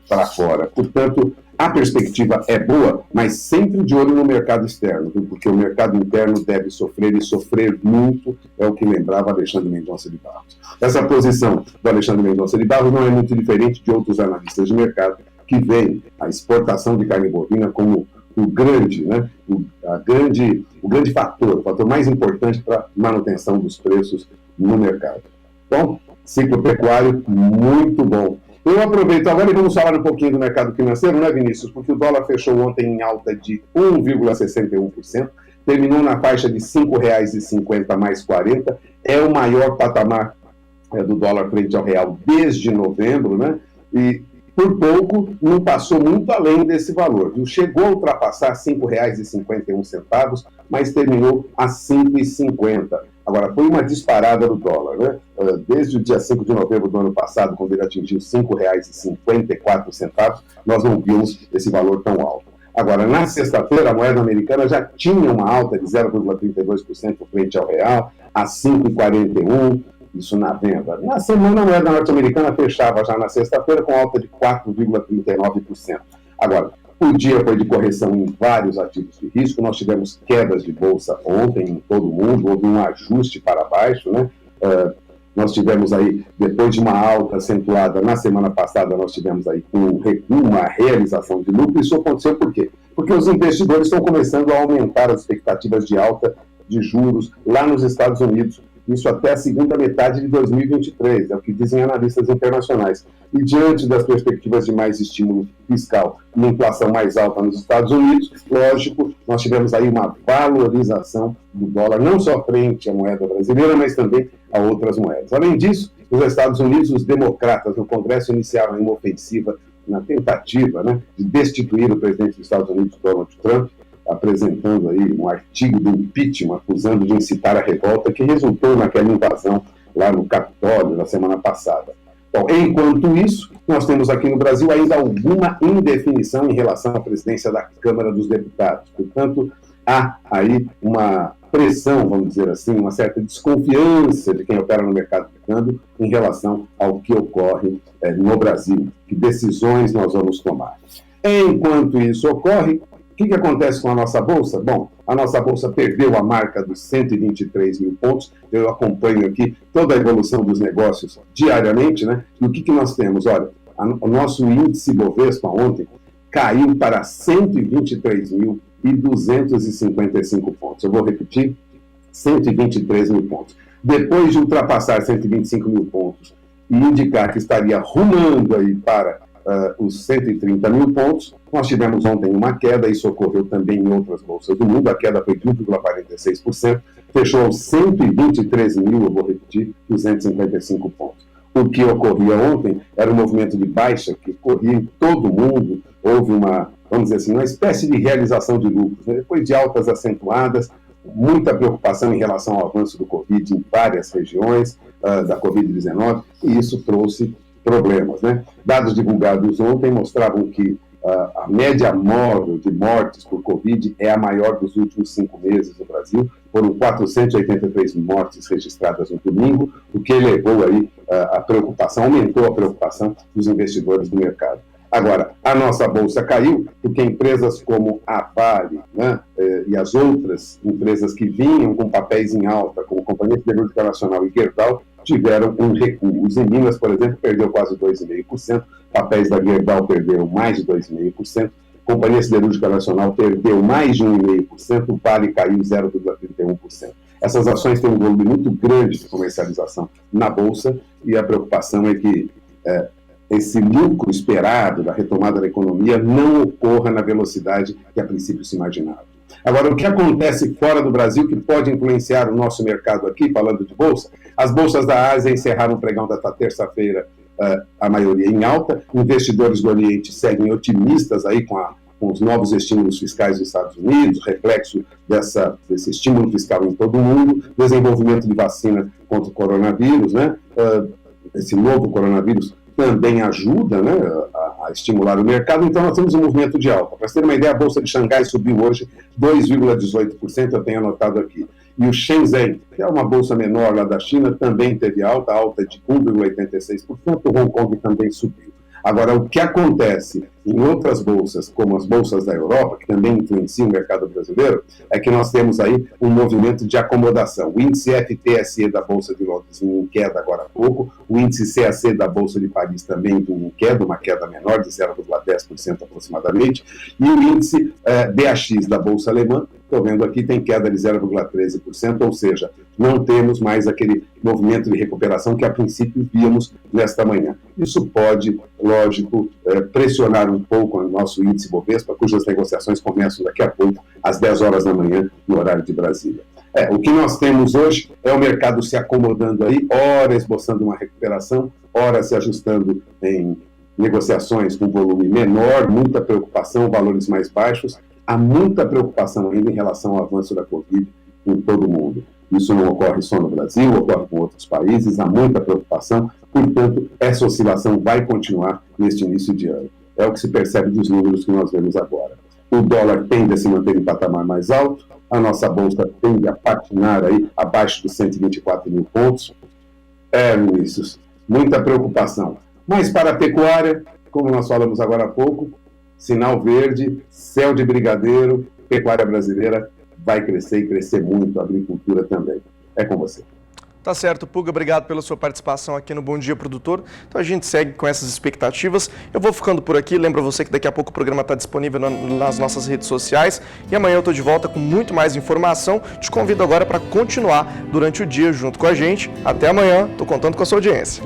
para fora. Portanto, a perspectiva é boa, mas sempre de olho no mercado externo, porque o mercado interno deve sofrer e sofrer muito, é o que lembrava Alexandre Mendonça de Barros. Essa posição do Alexandre Mendonça de Barros não é muito diferente de outros analistas de mercado que veem a exportação de carne bovina como o grande, né, o grande fator, o fator mais importante para a manutenção dos preços no mercado. Bom, ciclo pecuário muito bom. Eu aproveito agora e vamos falar um pouquinho do mercado financeiro, né, Vinícius? Porque o dólar fechou ontem em alta de 1,61%, terminou na faixa de R$ 5,50 mais 40, é o maior patamar do dólar frente ao real desde novembro, né? E por pouco não passou muito além desse valor. Chegou a ultrapassar R$ 5,51, mas terminou a R$ 5,50. Agora, foi uma disparada do dólar, né? Desde o dia 5 de novembro do ano passado, quando ele atingiu R$ 5,54, nós não vimos esse valor tão alto. Agora, na sexta-feira, a moeda americana já tinha uma alta de 0,32% frente ao real, a 5,41%, isso na venda. Na semana, a moeda norte-americana fechava já na sexta-feira com alta de 4,39%. Agora, o dia foi de correção em vários ativos de risco, nós tivemos quedas de bolsa ontem em todo o mundo, houve um ajuste para baixo, né? Nós tivemos aí, depois de uma alta acentuada na semana passada, nós tivemos aí um recuo, uma realização de lucro. Isso aconteceu por quê? Porque os investidores estão começando a aumentar as expectativas de alta de juros lá nos Estados Unidos, isso até a segunda metade de 2023, é o que dizem analistas internacionais. E diante das perspectivas de mais estímulo fiscal e inflação mais alta nos Estados Unidos, lógico, nós tivemos aí uma valorização do dólar, não só frente à moeda brasileira, mas também a outras moedas. Além disso, nos Estados Unidos, os democratas no Congresso iniciaram uma ofensiva na tentativa, né, de destituir o presidente dos Estados Unidos, Donald Trump, apresentando aí um artigo de impeachment acusando de incitar a revolta que resultou naquela invasão lá no Capitólio na semana passada. Bom, enquanto isso, nós temos aqui no Brasil ainda alguma indefinição em relação à presidência da Câmara dos Deputados. Portanto, há aí uma pressão, vamos dizer assim, uma certa desconfiança de quem opera no mercado de câmbio em relação ao que ocorre no Brasil, que decisões nós vamos tomar. Enquanto isso ocorre, o que acontece com a nossa Bolsa? Bom, a nossa Bolsa perdeu a marca dos 123 mil pontos. Eu acompanho aqui toda a evolução dos negócios diariamente, né? E o que nós temos? Olha, o nosso índice Bovespa ontem caiu para 123.255 pontos. Eu vou repetir, 123 mil pontos. Depois de ultrapassar 125 mil pontos e indicar que estaria rumando aí para os 130 mil pontos, nós tivemos ontem uma queda, isso ocorreu também em outras bolsas do mundo, a queda foi de 1,46%, fechou aos 123 mil, eu vou repetir, 255 pontos. O que ocorria ontem era um movimento de baixa que ocorria em todo o mundo, houve uma, vamos dizer assim, uma espécie de realização de lucros, né? Depois de altas acentuadas, muita preocupação em relação ao avanço do Covid em várias regiões da Covid-19, e isso trouxe problemas, né? Dados divulgados ontem mostravam que a média móvel de mortes por Covid é a maior dos últimos 5 meses no Brasil. Foram 483 mortes registradas no domingo, o que elevou aí a preocupação, aumentou a preocupação dos investidores do mercado. Agora, a nossa bolsa caiu porque empresas como a Vale, né, e as outras empresas que vinham com papéis em alta, como Companhia Siderúrgica Nacional e Gerdau, tiveram um recuo. Os Minas, por exemplo, perdeu quase 2,5%, papéis da Gerdau perderam mais de 2,5%, Companhia Siderúrgica Nacional perdeu mais de 1,5%, o Vale caiu 0,31%. Essas ações têm um volume muito grande de comercialização na Bolsa e a preocupação é que esse lucro esperado da retomada da economia não ocorra na velocidade que a princípio se imaginava. Agora, o que acontece fora do Brasil que pode influenciar o nosso mercado aqui, falando de Bolsa? As bolsas da Ásia encerraram o pregão desta terça-feira, a maioria em alta. Investidores do Oriente seguem otimistas aí com os novos estímulos fiscais dos Estados Unidos, reflexo desse estímulo fiscal em todo o mundo, desenvolvimento de vacina contra o coronavírus, né? Esse novo coronavírus também ajuda, né, a estimular o mercado, então nós temos um movimento de alta. Para você ter uma ideia, a Bolsa de Xangai subiu hoje 2,18%, eu tenho anotado aqui. E o Shenzhen, que é uma bolsa menor lá da China, também teve alta de 1,86%, o Hong Kong também subiu. Agora, o que acontece em outras bolsas, como as bolsas da Europa, que também influenciam o mercado brasileiro, é que nós temos aí um movimento de acomodação. O índice FTSE da Bolsa de Londres em queda agora há pouco, o índice CAC da Bolsa de Paris também em queda, uma queda menor de 0,10% aproximadamente, e o índice DAX da Bolsa Alemã, estou vendo aqui, tem queda de 0,13%, ou seja, não temos mais aquele movimento de recuperação que a princípio víamos nesta manhã. Isso pode, lógico, pressionar um pouco o nosso índice Bovespa, cujas negociações começam daqui a pouco, às 10 horas da manhã, no horário de Brasília. O que nós temos hoje é o mercado se acomodando aí, ora esboçando uma recuperação, ora se ajustando em negociações com volume menor, muita preocupação, valores mais baixos. Há muita preocupação ainda em relação ao avanço da Covid em todo o mundo. Isso não ocorre só no Brasil, ocorre com outros países, há muita preocupação, portanto, essa oscilação vai continuar neste início de ano. É o que se percebe dos números que nós vemos agora. O dólar tende a se manter em patamar mais alto, a nossa bolsa tende a patinar aí abaixo dos 124 mil pontos. Vinícius, muita preocupação. Mas para a pecuária, como nós falamos agora há pouco, sinal verde, céu de brigadeiro, pecuária brasileira vai crescer e crescer muito, a agricultura também. É com você. Tá certo, Puga, obrigado pela sua participação aqui no Bom Dia Produtor. Então a gente segue com essas expectativas. Eu vou ficando por aqui, lembro você que daqui a pouco o programa está disponível nas nossas redes sociais e amanhã eu estou de volta com muito mais informação. Te convido agora para continuar durante o dia junto com a gente. Até amanhã, estou contando com a sua audiência.